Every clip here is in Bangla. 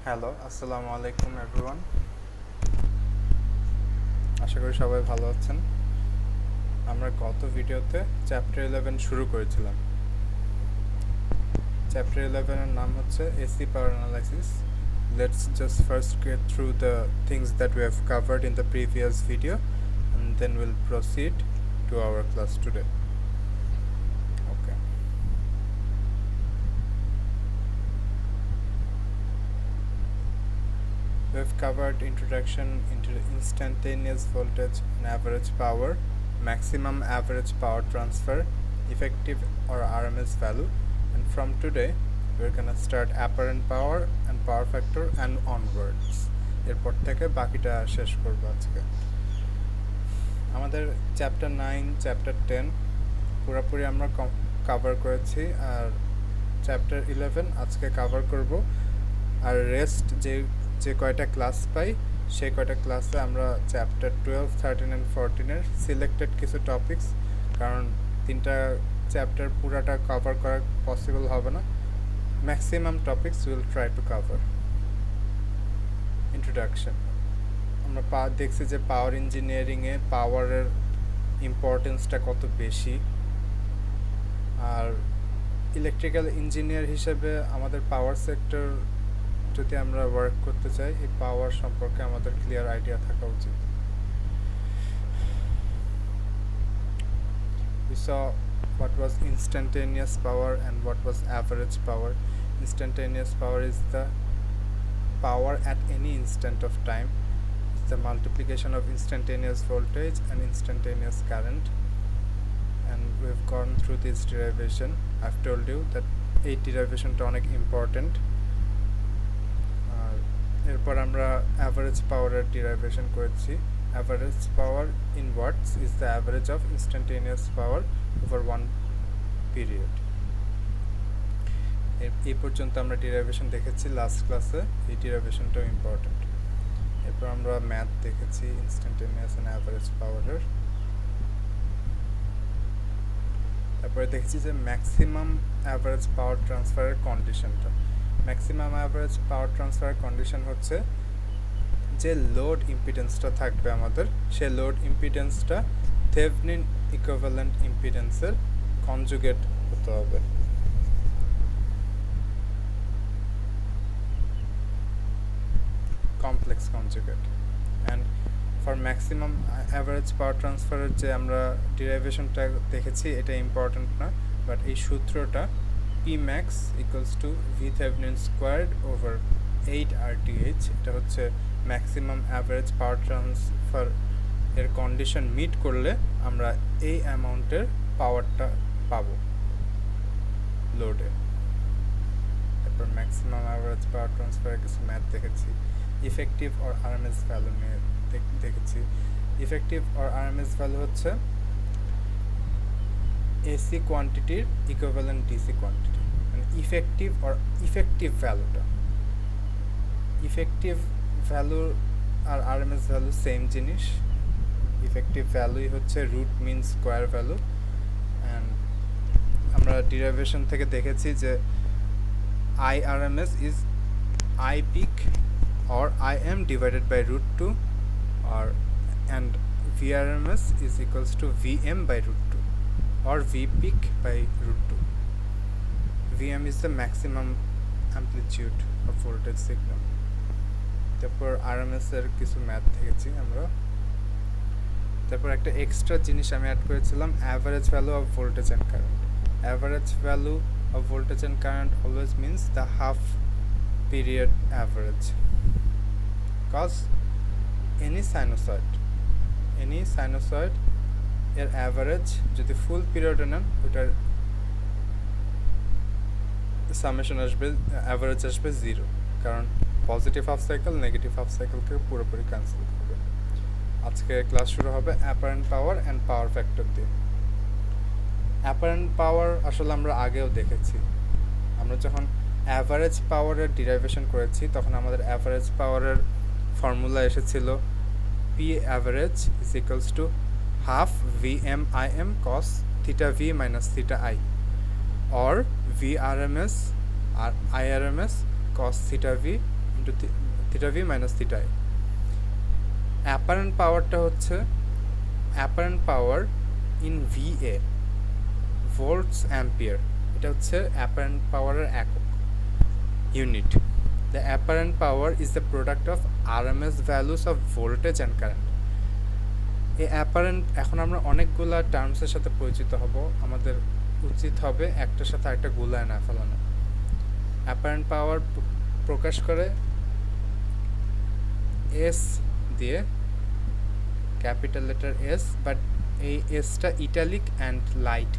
হ্যালো, আসসালামু আলাইকুম এভরিওয়ান। আশা করি সবাই ভালো আছেন। আমরা গত ভিডিওতে চ্যাপ্টার 11 শুরু করেছিলাম। চ্যাপ্টার 11 এর নাম হচ্ছে AC power analysis. Let's just first get through the things that we have covered in the previous video and then we'll proceed to our class today. Okay. We have covered introduction into the instantaneous voltage and average power, maximum average power transfer, effective or RMS value, and from today we're gonna start apparent power and power factor and onwards. এরপর থেকে বাকিটা শেষ করব আজকে। আমাদের চ্যাপ্টার 9 চ্যাপ্টার 10 পুরোপুরি আমরা কভার করেছি, আর চ্যাপ্টার 11 আজকে কভার করব। আর রেস্ট যে কয়টা ক্লাস পাই সেই কয়টা ক্লাসে আমরা চ্যাপ্টার 12, 13 অ্যান্ড 14 সিলেক্টেড কিছু টপিকস, কারণ তিনটা চ্যাপ্টার পুরাটা কভার করা পসিবল হবে না, maximum topics will try to cover. Introduction, আমরা দেখছি যে পাওয়ার ইঞ্জিনিয়ারিংয়ে পাওয়ারের ইম্পর্টেন্সটা কত বেশি, আর ইলেকট্রিক্যাল ইঞ্জিনিয়ার হিসেবে আমাদের পাওয়ার সেক্টর যদি আমরা ওয়ার্ক করতে চাই, এই পাওয়ার সম্পর্কে আমাদের ক্লিয়ার আইডিয়া থাকা উচিত। We saw what was instantaneous power and what was average power. Instantaneous power is the power at any instant of time. It's the multiplication of instantaneous voltage and instantaneous current. And we've gone through this derivation. I've told you that এই ডেরিভেশনটা অনেক ইম্পর্টেন্ট। এরপর আমরা অ্যাভারেজ পাওয়ারের ডেরিভেশন করেছি। Average power in watts is the average of instantaneous power over one period. এই পর্যন্ত আমরা ডেরিভেশন দেখেছি লাস্ট ক্লাসে, এই ডেরিভেশনটাও ইম্পর্টেন্ট। এরপর আমরা ম্যাথ দেখেছি ইনস্ট্যান্টেনিয়াস অ্যান্ড অ্যাভারেজ পাওয়ারের। তারপরে দেখেছি যে ম্যাক্সিমাম অ্যাভারেজ পাওয়ার ট্রান্সফারের কন্ডিশনটা। Maximum average power transfer condition হচ্ছে যে লোড ইম্পিডেন্সটা থাকবে আমাদের, সে লোড ইম্পিডেন্সটা থেভনিন ইকুইভ্যালেন্ট ইম্পিডেন্সের কনজুগেট হতে হবে। Complex conjugate. And for maximum average power ট্রান্সফারের যে আমরা ডেরিভেশনটা দেখেছি, এটা ইম্পর্টেন্ট না, বাট এই সূত্রটা Pmax equals to V Thevenin squared over 8 RTH, এটা হচ্ছে ম্যাক্সিমাম অ্যাভারেজ পাওয়ার ট্রান্সফার এর কন্ডিশন মিট করলে আমরা এই অ্যামাউন্টের পাওয়ারটা পাবো লোডে। তারপর ম্যাক্সিমাম অ্যাভারেজ পাওয়ার ট্রান্সফারের কিছু ম্যাথ দেখেছি। ইফেক্টিভ অর আরএমএস ভ্যালু নিয়ে দেখেছি। ইফেক্টিভ অর আরএমএস ভ্যালু হচ্ছে এসি কোয়ান্টিটির ইকুইভ্যালেন্ট ডিসি কোয়ান্টিটি, মানে ইফেক্টিভ ভ্যালুটা। ইফেক্টিভ ভ্যালু আর আরএমএস ভ্যালু সেম জিনিস। ইফেক্টিভ ভ্যালুই হচ্ছে root mean square value. And আমরা ডেরিভেশন থেকে দেখেছি যে IRMS is I peak or IM divided by root 2, or and VRMS is equals to VM by root 2 or V peak by root 2. VM is the maximum amplitude of voltage signal. তারপর RMS এর কিছু ম্যাথ দেখেছি আমরা। তারপর একটা এক্সট্রা জিনিস আমি অ্যাড করেছিলাম, average value of voltage and current. Average value of voltage and current always means the half period average, cause any sinusoid এর অ্যাভারেজ যদি ফুল পিরিয়ডে নেন, ওটার সামেশন আসবে, অ্যাভারেজ আসবে 0, কারণ positive half cycle negative half সাইকেলকে পুরোপুরি ক্যান্সেল করবে। আজকে ক্লাস শুরু হবে apparent power and power factor দিয়ে। অ্যাপারেন্ট পাওয়ার আসলে আমরা আগেও দেখেছি। আমরা যখন অ্যাভারেজ পাওয়ারের ডেরিভেশন করেছি, তখন আমাদের অ্যাভারেজ পাওয়ারের ফর্মুলা এসেছিল P average is equals two half VMIM cos theta V minus theta I, or VRMS or IRMS cos theta V into theta V minus theta I. Apparent পাওয়ারটা হচ্ছে apparent power in VA, volts ampere. এটা হচ্ছে অ্যাপারেন্ট পাওয়ারের একক, unit. The apparent power is the product of RMS values of voltage and current. এই অ্যাপারেন্ট, এখন আমরা অনেকগুলা টার্মসের সাথে পরিচিত হব, আমাদের উচিত হবে একটার সাথে আরেকটা গুলায় না ফেলানো। অ্যাপারেন্ট পাওয়ার প্রকাশ করে এস দিয়ে, ক্যাপিটাল লেটার এস, বাট এই এসটা ইটালিক অ্যান্ড লাইট।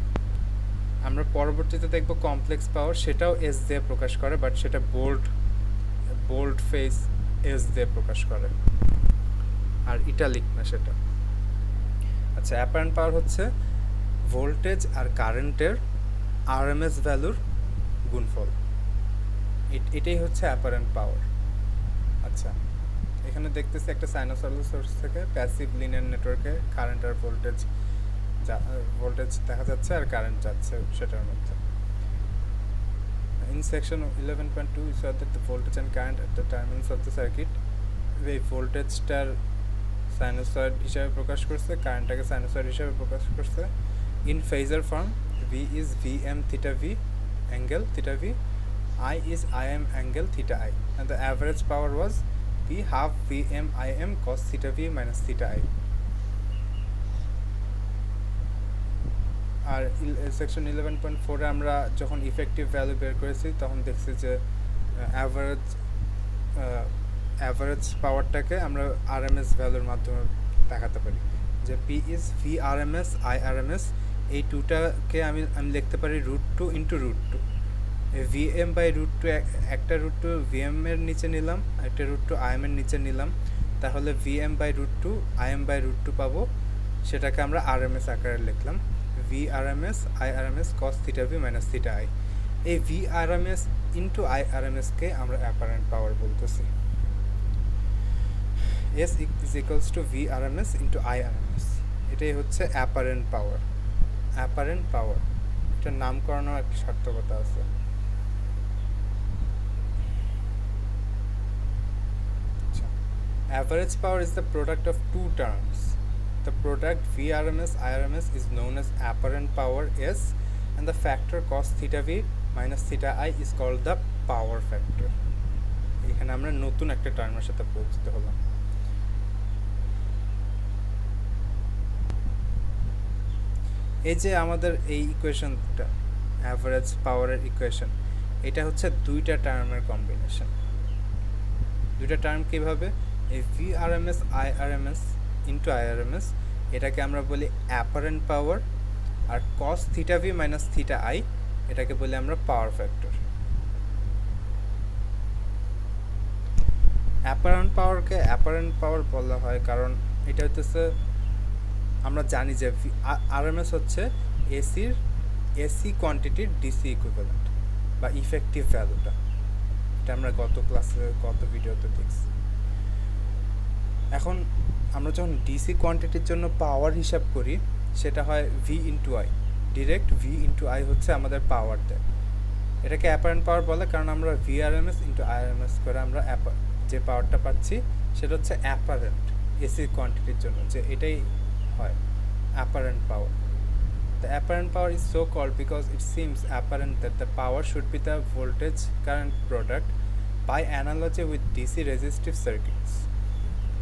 আমরা পরবর্তীতে দেখব কমপ্লেক্স পাওয়ার, সেটাও এস দিয়ে প্রকাশ করে, বাট সেটা বোল্ড ফেস এস দিয়ে প্রকাশ করে, আর ইটালিক না সেটা। আচ্ছা, অ্যাপারেন্ট পাওয়ার হচ্ছে ভোল্টেজ আর কারেন্টের আরএমএস ভ্যালুর গুণফল, এটাই হচ্ছে অ্যাপারেন্ট পাওয়ার। আচ্ছা, এখানে দেখতেছি একটা সাইনোসয়েডাল সোর্স থেকে প্যাসিভ লিনিয়ার নেটওয়ার্কে কারেন্ট আর ভোল্টেজ দেখা যাচ্ছে আর কারেন্ট যাচ্ছে সেটার মধ্যে। In section 11.2 we saw that the voltage and current at the terminals of the circuit, এই ভোল্টেজটার সাইনোসয়েড হিসাবে প্রকাশ করছে, কারেন্টটাকে সাইনোসয়েড হিসাবে প্রকাশ করছে। In phasor form, V is Vm theta V angle theta V, I is Im angle theta I, and the average power was P half Vm Im cos theta V minus theta I. আর সেকশন 11.4 এ আমরা যখন ইফেক্টিভ ভ্যালু বের করেছি তখন দেখছি যে অ্যাভারেজ পাওয়ারটাকে আমরা আরএমএস ভ্যালুর মাধ্যমে দেখাতে পারি, যে P is V RMS I RMS. এই টুটাকে আমি লিখতে পারি √2 ইন্টু √2। ভিএম বাই √2, একটা √2 ভিএম এর নিচে নিলাম, একটা √2 আইএম এর নিচে নিলাম, তাহলে ভিএম বাই √2 আইএম বাই √2 পাবো, সেটাকে আমরা আরএমএস আকারে লিখলাম, V RMS I RMS cos theta V minus theta I. এই ভি আরএমএস ইন্টু আই আরএমএসকে আমরা অ্যাপারেন্ট পাওয়ার বলতেছি। S is equals to V RMS into I RMS, এটাই হচ্ছে অ্যাপারেন্ট পাওয়ার। অ্যাপারেন্ট পাওয়ার, এটার নামকরণও একটা সার্থকতা আছে। Average power is the product of two terms. The product VRMS IRMS is known as apparent power S, and the factor cos theta V minus theta I is called the power factor. এখানে আমরা নতুন একটা টার্মের সাথে পরিচিত হলাম। এই যে আমাদের এই ইকুয়েশনটা, অ্যাভারেজ পাওয়ারের ইকুয়েশন, এটা হচ্ছে দুইটা টার্মের কম্বিনেশন। দুইটা টার্ম কিভাবে? এই VRMS IRMS ইন্টু IRMS, এটাকে আমরা বলি অ্যাপারেন্ট পাওয়ার, আর cos theta V minus theta I এটাকে বলি আমরা পাওয়ার ফ্যাক্টর। অ্যাপারেন্ট পাওয়ারকে অ্যাপারেন্ট পাওয়ার বলা হয় কারণ এটা হচ্ছে, আমরা জানি যে আরএমএস হচ্ছে এসি কোয়ান্টিটির ডিসি ইকুইভ্যালেন্ট বা ইফেক্টিভ ভ্যালুটা। এটা আমরা গত ভিডিওতে দেখছি। এখন আমরা যখন ডিসি কোয়ান্টিটির জন্য পাওয়ার হিসাব করি সেটা হয় V into I, direct V into I হচ্ছে আমাদের পাওয়ার দেয়। এটাকে অ্যাপারেন্ট পাওয়ার বলে কারণ আমরা ভিআরএমএস ইন্টু আইআরএমএস করে আমরা যে পাওয়ারটা পাচ্ছি সেটা হচ্ছে অ্যাপারেন্ট এসি কোয়ান্টিটির জন্য, যে এটাই হয় apparent power. The apparent power is so called because it seems apparent that the power should be the voltage current product by analogy with DC resistive circuits.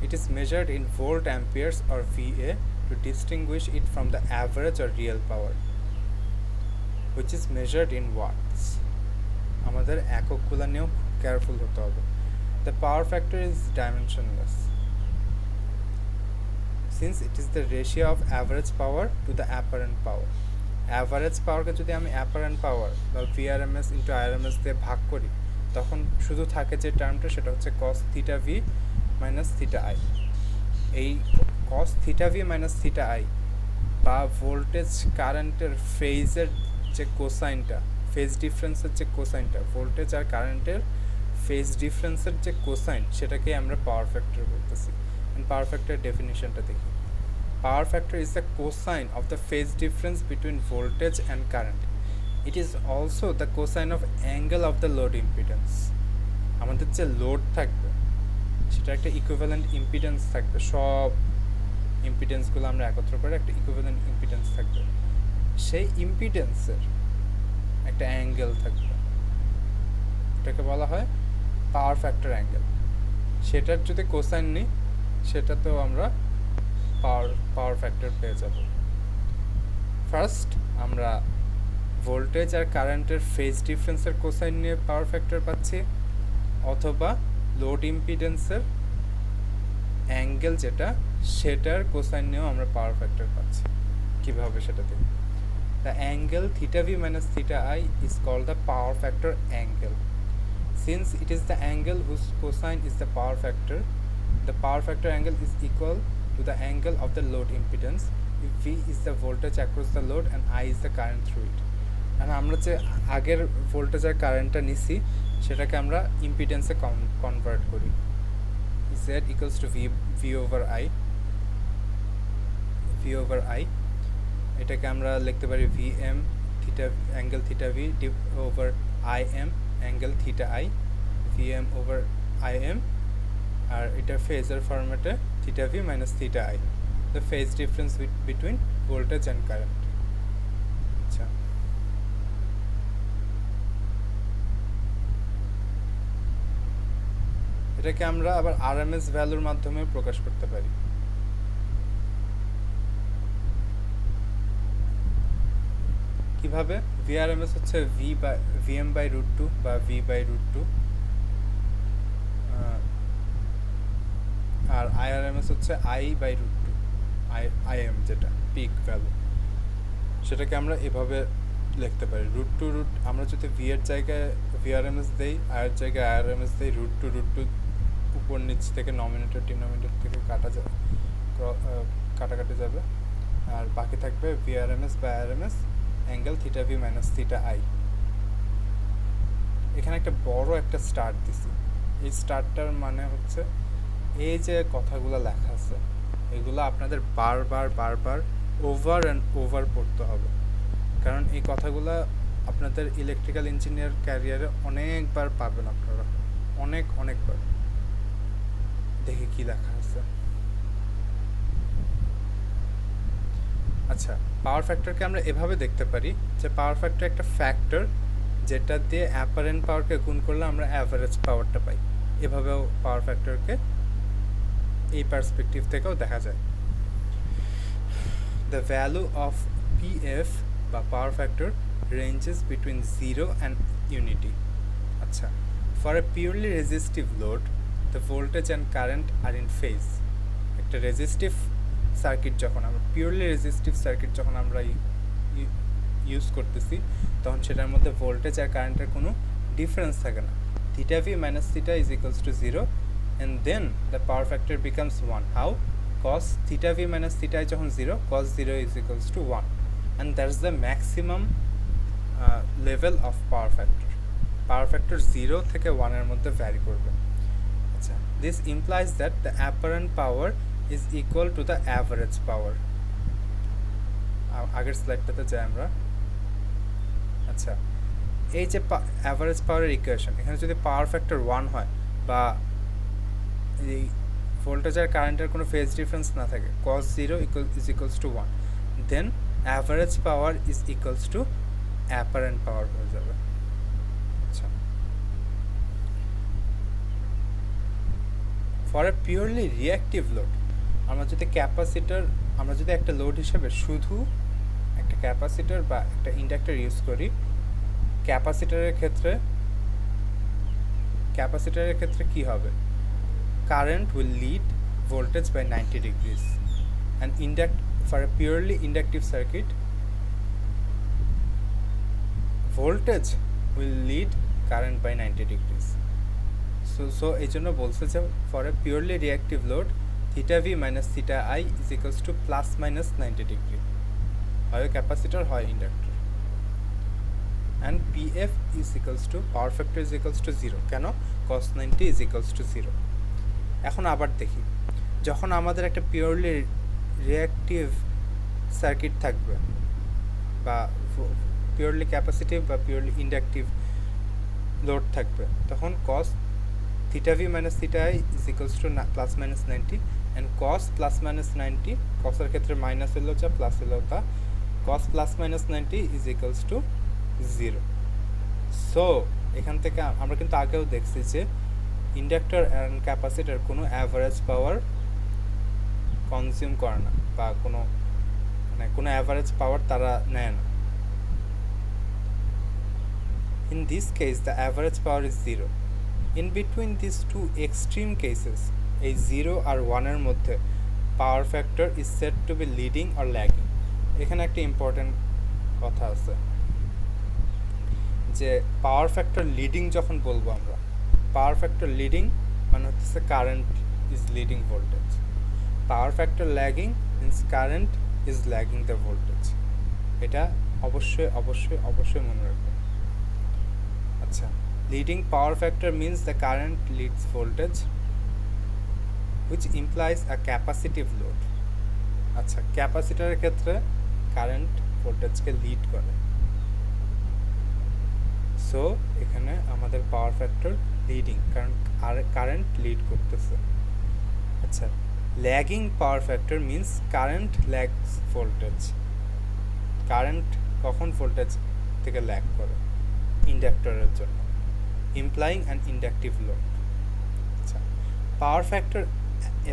It is measured in volt amperes or VA to distinguish it from the average or real power, which is measured in watts. আমাদের এককগুলো নিয়েও কেয়ারফুল হতে হবে। The power factor is dimensionless, since it is the ratio of average power to the apparent power. Average power কে যদি আমি apparent power বা VRMS into IRMS দিয়ে ভাগ করি তখন শুধু থাকে যে টার্মটা, সেটা হচ্ছে cos theta v minus theta i। এই cos theta v minus theta i বা ভোল্টেজ কারেন্টের ফেজের যে কোসাইনটা, ফেজ ডিফারেন্সের যে কোসাইনটা, ভোল্টেজ আর কারেন্টের ফেজ ডিফারেন্সের যে কোসাইন, সেটাকে আমরা পাওয়ার ফ্যাক্টর বলতেছি। Power factor definition ta dekhi. Power factor is the cosine of the phase difference between voltage and current. It is also the cosine of angle of the load impedance. আমাদের সেটার যে লোড থাকবে সেটা একটা ইকুইভ্যালেন্ট ইম্পিডেন্স থাকবে, সব ইম্পিডেন্সগুলো আমরা একত্র করে একটা ইকুইভ্যালেন্ট ইম্পিডেন্স থাকবে, সেই ইম্পিডেন্সের একটা অ্যাঙ্গেল থাকবে, এটাকে বলা হয় পাওয়ার ফ্যাক্টর অ্যাঙ্গেল। সেটার যদি কোসাইন নিই সেটাতেও আমরা পাওয়ার ফ্যাক্টর পেয়ে যাব। ফার্স্ট আমরা ভোল্টেজ আর কারেন্টের ফেজ ডিফারেন্সের কোসাইন নিয়ে পাওয়ার ফ্যাক্টর পাচ্ছি, অথবা লোড ইম্পিডেন্সের অ্যাঙ্গেল যেটা সেটার কোসাইন নিয়েও আমরা পাওয়ার ফ্যাক্টর পাচ্ছি। কীভাবে সেটা দেখি। The angle theta V minus theta I is called the power factor angle. Since it is the angle whose cosine is the power factor angle is equal to the angle of the load impedance if V is the voltage across the load and I is the current through it. And আমরা যে আগের ভোল্টেজ আর কারেন্টটা নিছি সেটাকে আমরা ইম্পিডেন্সে কনভার্ট করি। Z equals to V over I, এটাকে আমরা লিখতে পারি VM theta angle theta V over IM angle theta I, VM over IM, আর এটা ফেজার ফরম্যাটে theta V minus theta I, the phase difference between voltage and current. আচ্ছা, এটাকে আমরা আবার আরএমএস ভ্যালুর মাধ্যমে প্রকাশ করতে পারি। কিভাবে? ভিআরএমএস হচ্ছে ভিএম বাই রুট টু বা ভি বাই রুট টু, আর আইআরএমএস হচ্ছে I by root two, IM যেটা পিক ভ্যালু, সেটাকে আমরা এভাবে লিখতে পারি। রুট টু আমরা যদি ভি এর জায়গায় ভিআরএমএস দেই, আয়ের জায়গায় আইআরএমএস দেই, রুট টু উপর নিচ থেকে নমিনেটর ডিনোমিনেটর থেকে কাটাকাটি যাবে, আর বাকি থাকবে ভিআরএমএস বা IRMS angle theta V minus theta I. এখানে একটা বড় একটা স্টার্ট দিছি, এই স্টার্টটার মানে হচ্ছে এই যে কথাগুলো লেখা আছে এগুলো আপনাদের বারবার ওভার অ্যান্ড ওভার পড়তে হবে, কারণ এই কথাগুলো আপনাদের ইলেকট্রিক্যাল ইঞ্জিনিয়ার ক্যারিয়ারে অনেকবার পাবেন আপনারা, অনেকবার। দেখি কি লেখা আছে। আচ্ছা, পাওয়ার ফ্যাক্টরকে আমরা এভাবে দেখতে পারি যে পাওয়ার ফ্যাক্টর একটা ফ্যাক্টর যেটা দিয়ে অ্যাপারেন্ট পাওয়ারকে গুণ করলে আমরা অ্যাভারেজ পাওয়ারটা পাই। এভাবেও পাওয়ার ফ্যাক্টরকে এই পার্সপেক্টিভ থেকেও দেখা যায়। দ্য ভ্যালু অফ পিএফ বা power factor ranges between 0 and unity. আচ্ছা, for a purely resistive load the voltage and current are in phase. একটা রেজিস্টিভ সার্কিট যখন আমরা পিওরলি রেজিস্টিভ সার্কিট যখন আমরা ইউজ করতেছি তখন সেটার মধ্যে ভোল্টেজ আর কারেন্টের কোনো ডিফারেন্স থাকে না। Theta V minus theta is equals two 0 and then the power factor becomes 1. How? Cos theta v minus theta i যখন 0, cos 0 is equals to 1, and that's the maximum level of power factor. Power factor 0 থেকে 1 এর মধ্যে vary করবে। আচ্ছা, this implies that the apparent power is equal to the average power. আগের স্লাইডটাতে যাই আমরা। আচ্ছা, এই যে অ্যাভারেজ পাওয়ারের ইকুয়েশন, এখানে যদি পাওয়ার ফ্যাক্টর 1 হয় বা এই ভোল্টেজ আর কারেন্টের কোনো ফেজ ডিফারেন্স না থাকে, cos 0 is equals to 1, then average power is equals to apparent power হয়ে যাবে। আচ্ছা, for a purely reactive load, আমরা যদি একটা লোড হিসেবে শুধু একটা ক্যাপাসিটর বা একটা ইন্ডাক্টর ইউজ করি, ক্যাপাসিটরের ক্ষেত্রে কি হবে? Current will lead voltage by 90 degrees, and for a purely inductive circuit, voltage will lead current by 90 degrees. So এই জন্য বলছে যে for a purely reactive load theta v minus theta i is equals to plus minus 90 degree, হয় ক্যাপাসিটর হয় inductor, and pf is equals to power factor is equals to 0 কেন? cos 90 is equals to 0. এখন আবার দেখি, যখন আমাদের একটা পিওরলি রিঅ্যাক্টিভ সার্কিট থাকবে বা পিওরলি ক্যাপাসিটিভ বা পিওরলি ইন্ডাকটিভ লোড থাকবে, তখন cos theta v minus theta I is equals to plus minus 90 and cos plus minus 90 cos এর ক্ষেত্রে মাইনাস হলো যা প্লাস হলো তা cos plus minus 90 is equals to 0. So এখান থেকে আমরা কিন্তু আগেও দেখছি যে ইন্ডাক্টর অ্যান্ড ক্যাপাসিটর কোনো অ্যাভারেজ পাওয়ার কনজিউম করে না বা কোনো অ্যাভারেজ পাওয়ার তারা নেয় না। In this case the average power is 0. In between these two extreme cases এই 0 আর 1 এর মধ্যে power factor is said to be leading or lagging. এখানে একটা ইম্পর্টেন্ট কথা আছে যে পাওয়ার ফ্যাক্টর লিডিং যখন বলবো আমরা পাওয়ার ফ্যাক্টর লিডিং মানে হচ্ছে current is leading voltage, power factor lagging means current is lagging the voltage. এটা অবশ্যই মনে রাখবেন। আচ্ছা, leading power factor means the current leads voltage which implies a capacitive load. আচ্ছা, ক্যাপাসিটরের ক্ষেত্রে কারেন্ট ভোল্টেজকে লিড করে। সো এখানে আমাদের পাওয়ার ফ্যাক্টর লিডিং, কারণ কারেন্ট লিড করতেছে। আচ্ছা, lagging power factor means current lags voltage. Current কখন ভোল্টেজ থেকে ল্যাগ করে? ইন্ডাক্টরের জন্য, ইমপ্লাইং অ্যান ইন্ডাকটিভ লোড। আচ্ছা, power factor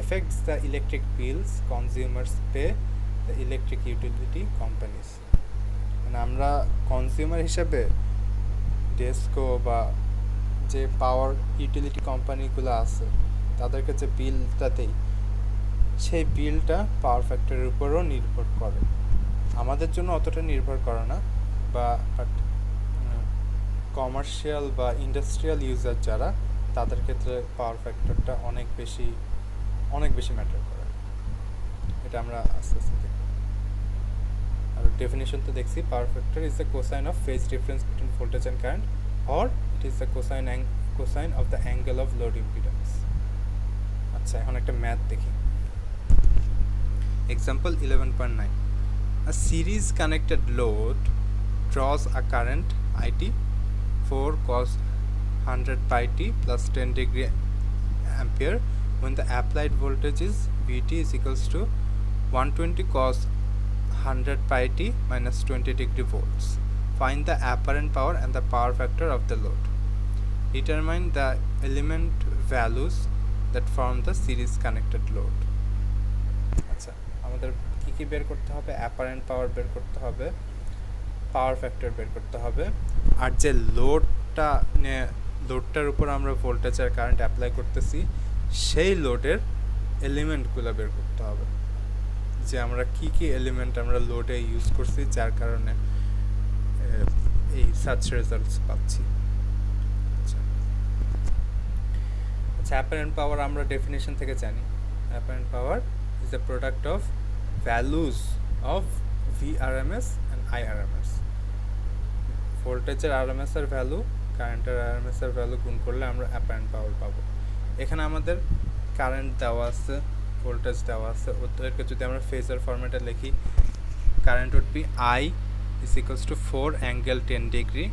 affects the electric bills consumers pay the electric utility companies. মানে আমরা কনজিউমার হিসেবে ডেসকো বা যে পাওয়ার ইউটিলিটি কোম্পানিগুলো আছে তাদেরকে যে বিলটা দেই সেই বিলটা পাওয়ার ফ্যাক্টরের উপরও নির্ভর করে। আমাদের জন্য অতটা নির্ভর করে না, বাট কমার্শিয়াল বা ইন্ডাস্ট্রিয়াল ইউজার যারা তাদের ক্ষেত্রে পাওয়ার ফ্যাক্টরটা অনেক বেশি ম্যাটার করে। এটা আমরা আস্তে আস্তে দেখব। আর ডেফিনিশন তো দেখছি, পাওয়ার factor is the cosine of phase difference between voltage and current or it is the cosine of the angle of load impedance. আচ্ছা, এখন একটা ম্যাথ দেখি। Example 11.9, a series connected load draws a current IT 4 cos 100 pi t plus 10 degree ampere when the applied voltage is Vt is equals to 120 cos 100 pi t minus 20 degree volts. Find the apparent power and the power factor of the load. Determine the element values that form the series connected load. আচ্ছা, আমাদের কি বের করতে হবে? অ্যাপারেন্ট পাওয়ার বের করতে হবে, পাওয়ার ফ্যাক্টর বের করতে হবে, আর যে লোডটার উপর আমরা ভোল্টেজ আর কারেন্ট অ্যাপ্লাই করতেছি সেই লোডের এলিমেন্টগুলো বের করতে হবে, যে আমরা কি এলিমেন্ট আমরা লোডে ইউজ করছি যার কারণে এই সাচ রেজাল্টস পাচ্ছি। আচ্ছা, অ্যাপারেন্ট পাওয়ার আমরা ডেফিনেশন থেকে জানি, apparent power is the product of values of VRMS and IRMS। ভোল্টেজের RMS এর ভ্যালু কারেন্টের RMS এর ভ্যালু গুণ করলে আমরা অ্যাপারেন্ট পাওয়ার পাবো। এখানে আমাদের কারেন্ট দেওয়া আছে, ভোল্টেজ দেওয়া আছে, ওদেরকে যদি আমরা ফেজার ফরম্যাটে লিখি, current would be I is equals to 4 angle 10 degree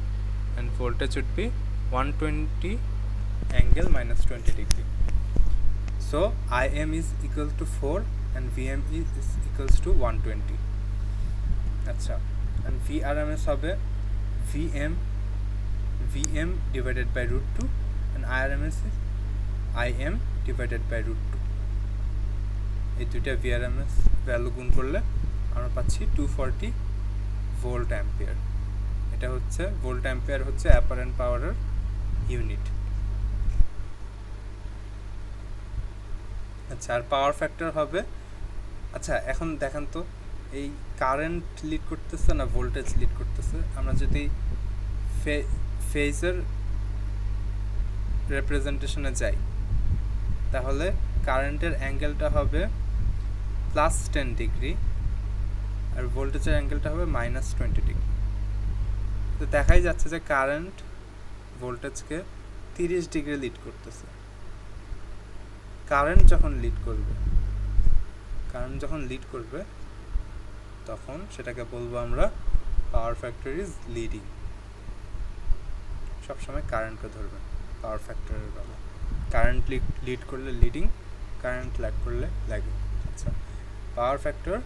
and voltage would be 120 angle minus 20 degree. So IM is equal to 4 and VM is equals to 120. আচ্ছা, and VRMS হবে VM divided by root 2 and IRMS is IM divided by root 2. এই দুইটা VRMS ভ্যালু গুণ করলে আমরা পাচ্ছি 240 ভোল্ট অ্যাম্পিয়ার। এটা হচ্ছে ভোল্ট অ্যাম্পিয়ার হচ্ছে অ্যাপারেন্ট পাওয়ারের ইউনিট। আচ্ছা, আর পাওয়ার ফ্যাক্টর হবে, আচ্ছা এখন দেখেন তো এই কারেন্ট লিড করতেছে না ভোল্টেজ লিড করতেছে? আমরা যদি ফেজার রিপ্রেজেন্টেশনে যাই তাহলে কারেন্টের অ্যাঙ্গেলটা হবে প্লাস 10 ডিগ্রি আর ভোল্টেজের অ্যাঙ্গেলটা হবে মাইনাস 20 ডিগ্রি। তো দেখাই যাচ্ছে যে কারেন্ট ভোল্টেজকে 30 ডিগ্রি লিড করতেছে। কারেন্ট যখন লিড করবে তখন সেটাকে বলবো আমরা পাওয়ার ফ্যাক্টর ইজ লিডিং। সবসময় কারেন্টকে ধরবেন পাওয়ার ফ্যাক্টরের বেলা। কারেন্ট লিড করলে লিডিং, কারেন্ট ল্যাগ করলে ল্যাগিং। আচ্ছা, পাওয়ার ফ্যাক্টর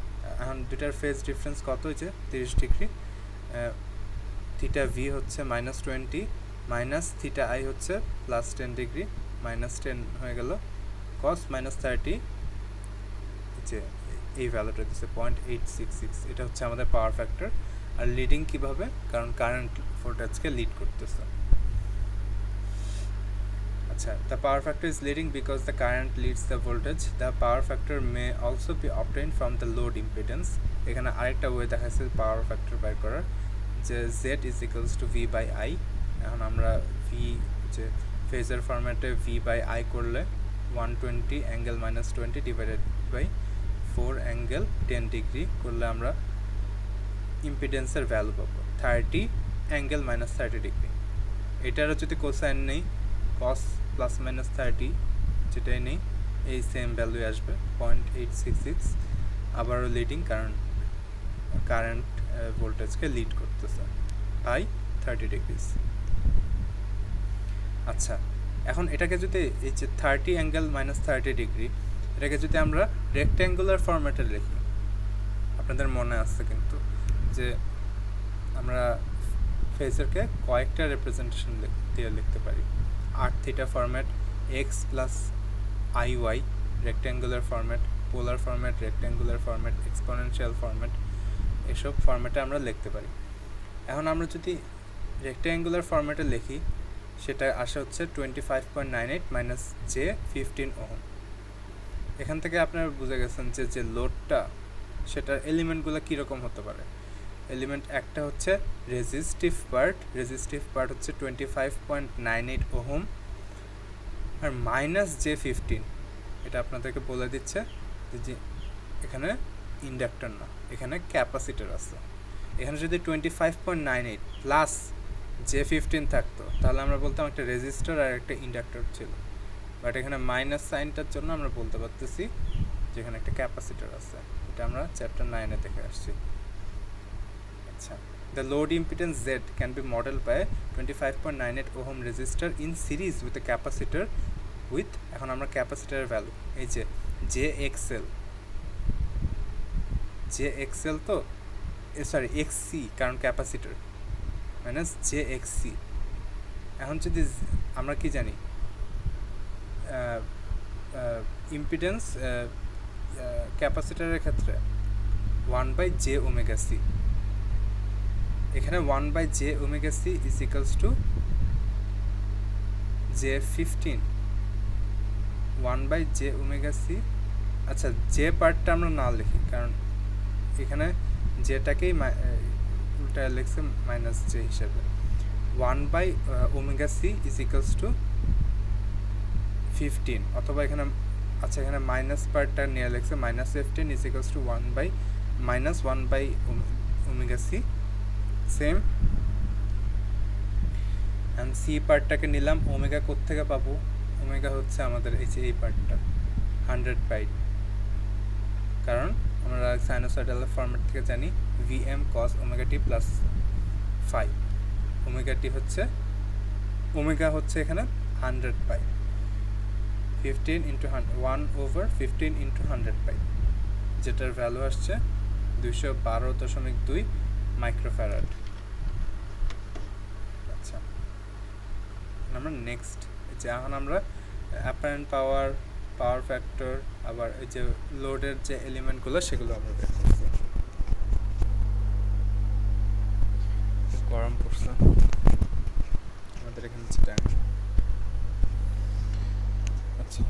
এখন দুটার ফেজ ডিফারেন্স কত হয়েছে 30 ডিগ্রি, থিটা ভি হচ্ছে -20 মাইনাস থিটা আই হচ্ছে +10 ডিগ্রি, -10 হয়ে গেল, কস -30, যে এই ভ্যালুটা দিচ্ছে 0.866, এটা হচ্ছে আমাদের পাওয়ার ফ্যাক্টর। আর লিডিং কিভাবে, কারণ কারেন্ট ভোল্টেজকে লিড করতেছে। আচ্ছা, the power factor is leading because the current leads the voltage. The power factor may also be obtained from the load impedance. এখানে আরেকটা ওয়ে দেখাচ্ছে পাওয়ার ফ্যাক্টর বের করার, যে z is equals to v by i। এখন আমরা v যে ফেজার ফরম্যাটে v by i করলে 120 angle -20 divided by 4 angle 10 degree করলে আমরা ইম্পিডেন্সের ভ্যালু পাবো 30 অ্যাঙ্গেল -30 ডিগ্রি। এটারও যদি কোসাইন নেই, cos +-30 যেটাই নেই, এই সেম ভ্যালু আসবে 0.866। আবারও লিডিং, কারণ কারেন্ট ভোল্টেজকে লিড করতেছে বাই 30 ডিগ্রিজ। আচ্ছা, এখন এটাকে যদি এই যে 30 অ্যাঙ্গেল -30 ডিগ্রি, এটাকে যদি আমরা রেক্ট্যাঙ্গুলার ফরম্যাটে লিখি, আপনাদের মনে আছে কিন্তু যে আমরা ফেজারকে কয়েকটা রিপ্রেজেন্টেশন দিয়ে লিখতে পারি, r-θ format, x plus iy rectangular format, polar format, rectangular format, exponential format, এসব ফরম্যাটে আমরা লিখতে পারি। এখন আমরা যদি রেক্ট্যাঙ্গুলার ফরম্যাটে লিখি, সেটা আসে হচ্ছে 25.98 মাইনাস জে 15 ওহম। এখান থেকে আপনারা বুঝে গেছেন যে যে লোডটা, সেটার এলিমেন্টগুলো কীরকম হতে পারে। এলিমেন্ট একটা হচ্ছে রেজিস্টিভ পার্ট হচ্ছে 25.98 ওহম, আর মাইনাস জে 15, এটা আপনাদেরকে বলে দিচ্ছে যে এখানে ইন্ডাক্টর না, এখানে ক্যাপাসিটর আছে। এখানে যদি 25.98 প্লাস জে 15 থাকতো, তাহলে আমরা বলতাম একটা রেজিস্টার আর একটা ইন্ডাক্টর ছিল, বাট এখানে মাইনাস সাইনটার জন্য আমরা বলতে পারতেছি যে এখানে একটা ক্যাপাসিটর আছে। এটা আমরা চ্যাপ্টার 9-এ দেখে আসছি। আচ্ছা, the load impedance Z can be modeled by 25.98 ohm resistor in series with a capacitor with, এখন আমরা ক্যাপাসিটরের ভ্যালু এই যে JXL তো সরি XC, কারণ ক্যাপাসিটর মাইনাস JXC। এখন যদি আমরা কি জানি ইম্পিডেন্স ক্যাপাসিটরের ক্ষেত্রে 1/j⍵c, এখানে 1/j⍵c is equals to J15, 1/j⍵c। আচ্ছা, জে পার্টটা আমরা না লিখি, কারণ এখানে জেটাকেই উল্টা লিখছে মাইনাস জে হিসেবে। 1/ω_c is equals to 15, অথবা এখানে আচ্ছা এখানে মাইনাস পার্টটা নিয়ে লিখছে -15 is equals to -1/ω_c সেম। অ্যান্ড সি পার্টটাকে নিলাম, ওমেগা কোত্থেকে পাবো, ওমেগা হচ্ছে আমাদের এই যে এই পার্টটা 100π, কারণ আমরা সাইনোসয়েডাল ফরম্যাট থেকে জানি Vm cos ω_t plus phi, omega হচ্ছে এখানে 100π, 15 into 1/15 into 100π, যেটার ভ্যালু আসছে 212.2 মাইক্রোফ্যারাড। আচ্ছা, আমরা নেক্সট যে এখন আমরা অ্যাপারেন্ট পাওয়ার ফ্যাক্টর, আবার এই যে লোডের যে এলিমেন্টগুলো সেগুলো আমরা বের করছি। গরম পড়ছে আমাদের এখানে টাইম। আচ্ছা,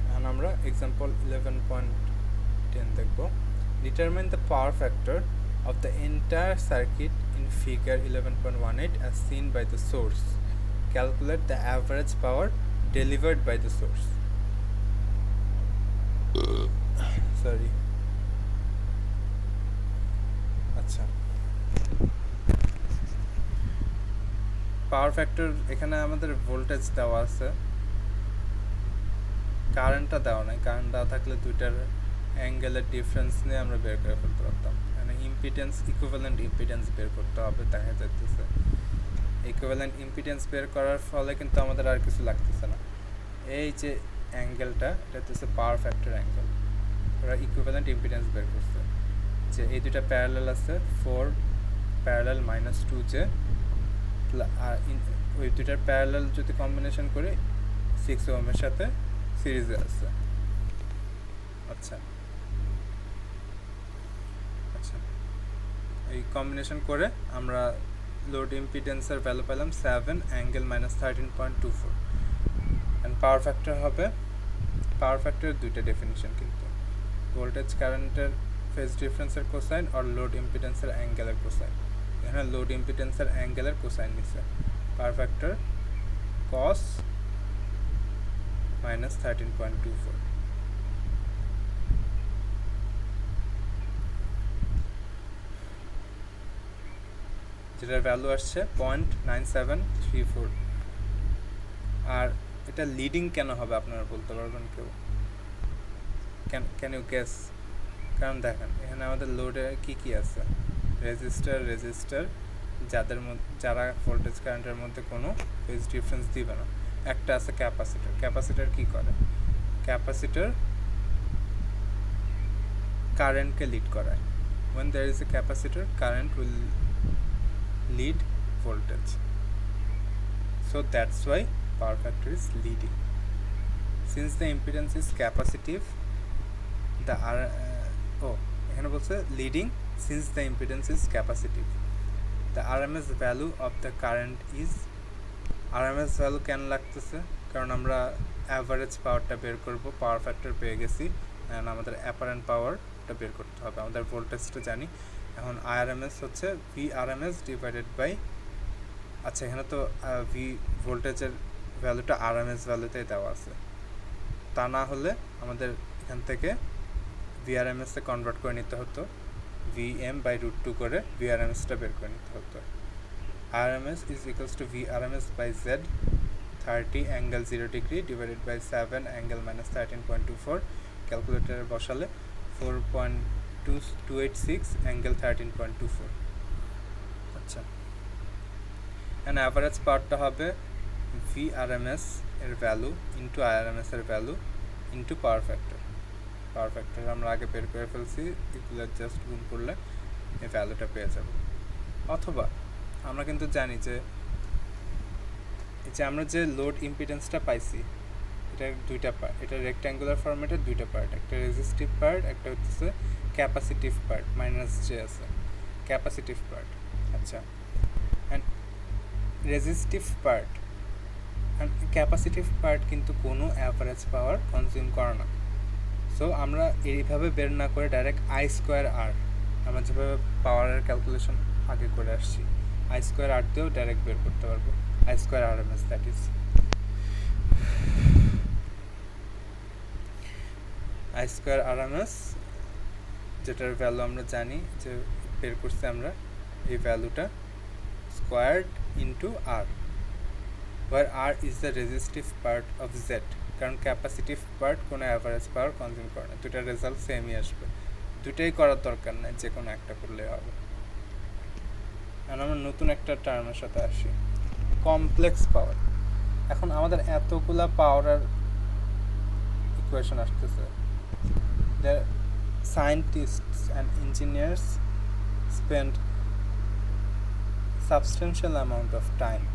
এখন আমরা এক্সাম্পল 11.10 দেখব। Determine the power factor of the entire circuit in figure 11.18 as seen by the source. Calculate the average power delivered by the source. Sorry. আচ্ছা, পাওয়ার ফ্যাক্টর এখানে আমাদের ভোল্টেজ দেওয়া আছে, কারেন্টটা দেওয়া নাই। কারেন্ট দেওয়া থাকলে দুইটার অ্যাঙ্গেলের ডিফারেন্স নিয়ে আমরা বের করে ফেলতে পারতাম। মানে ইম্পিডেন্স, ইকুইভ্যালেন্ট ইম্পিডেন্স বের করতে হবে, দেখা যাচ্ছে ইকুইভ্যালেন্ট ইম্পিডেন্স বের করার ফলে কিন্তু আমাদের আর কিছু লাগতেছে না। এই যে অ্যাঙ্গেলটা, এটা হচ্ছে পাওয়ার ফ্যাক্টর অ্যাঙ্গেল। ওরা ইকুইভ্যালেন্ট ইম্পিডেন্স বের করছে যে এই দুইটা প্যারালাল আছে 4 প্যারালাল -2 যে ওই দুইটার প্যারালাল যদি কম্বিনেশন করে 6 ওহমের সাথে সিরিজে আছে। আচ্ছা এই কম্বিনেশন করে আমরা লোড ইম্পিডেন্সের ভ্যালু পেলাম 7 অ্যাঙ্গেল -13.24 অ্যান্ড পাওয়ার ফ্যাক্টর হবে, পাওয়ার ফ্যাক্টরের দুইটা ডেফিনিশন কিন্তু, ভোল্টেজ কারেন্টের ফেজ ডিফারেন্সের কোসাইন আর লোড ইম্পিডেন্সের অ্যাঙ্গেলের কোসাইন। এখানে লোড ইম্পিডেন্সের অ্যাঙ্গেলের কোসাইন নিচ্ছে, পাওয়ার ফ্যাক্টর cos -13.24। যেটার ভ্যালু আসছে 0.9734। আর এটা লিডিং কেন হবে আপনারা বলতে পারবেন কেউ? Can you guess? কারণ দেখেন এখানে আমাদের লোডে কি আছে, রেজিস্টার যারা ভোল্টেজ কারেন্টের মধ্যে কোনো ফেজ ডিফারেন্স দিবে না। একটা আছে ক্যাপাসিটর কি করে? ক্যাপাসিটর কারেন্টকে লিড করায়। when there is a capacitor, current will lead voltage, so that's why power factor is leading. Since the impedance is capacitive, the এখানে বলছে leading since the impedance is capacitive, the RMS value of the current is RMS value কেন লাগতেছে? কারণ আমরা অ্যাভারেজ পাওয়ারটা বের করব, পাওয়ার ফ্যাক্টর পেয়ে গেছি, অ্যান্ড আমাদের অ্যাপারেন্ট পাওয়ারটা বের করতে হবে। আমাদের ভোল্টেজটা জানি, এখন IRMS হচ্ছে VRMS ডিভাইডেড বাই, আচ্ছা এখানে তো ভোল্টেজের ভ্যালুটা RMS ভ্যালুতেই দেওয়া আছে, তা না হলে আমাদের এখান থেকে VRMS-এ কনভার্ট করে নিতে হতো, VM/√2 করে VRMS-টা বের করে নিতে হতো। RMS is equals to VRMS by Z, 30 angle 0 degree divided by 7 angle -13.24, ক্যালকুলেটরে বসালে 4.286 angle 13.24। আচ্ছা, and average পাওয়ারটা হবে VRMS এর ভ্যালু ইন্টু IRMS এর value into power factor. Power factor আমরা আগে বের করে ফেলছি, এগুলো জাস্ট গুণ করলে এই ভ্যালুটা পেয়ে যাব। অথবা আমরা কিন্তু জানি যে আমরা যে লোড ইম্পিডেন্সটা পাইছি এটার দুইটা পার্ট, এটা রেক্ট্যাঙ্গুলার ফরম্যাটের দুইটা পার্ট, একটা রেজিস্টিভ পার্ট, একটা হচ্ছে ক্যাপাসিটিভ পার্ট, -j আছে ক্যাপাসিটিভ পার্ট। আচ্ছা, and resistive part and capacitive part কিন্তু কোনো অ্যাভারেজ পাওয়ার কনজিউম করে না। সো আমরা এইভাবে বের না করে ডাইরেক্ট I²R, আমরা যেভাবে পাওয়ারের ক্যালকুলেশন আগে করে আসছি, I²R দিয়েও ডাইরেক্ট বের করতে পারবো, I²RMS দ্যাট ইজ। I²RMS যেটার ভ্যালু আমরা জানি যে বের করছি আমরা, এই ভ্যালুটা squared into R, where R is the resistive part of Z, কারণ ক্যাপাসিটিভ পার্ট কোনো অ্যাভারেজ পাওয়ার কনজিউম করে না। দুটার রেজাল্ট সেমই আসবে, দুটাই করার দরকার নেই, যে কোনো একটা করলেই হবে। আর আমরা নতুন একটা টার্মের সাথে আসি, কমপ্লেক্স পাওয়ার। এখন আমাদের এতগুলা পাওয়ারের ইকুয়েশন আসতেছে, the scientists and engineers spend substantial amount of time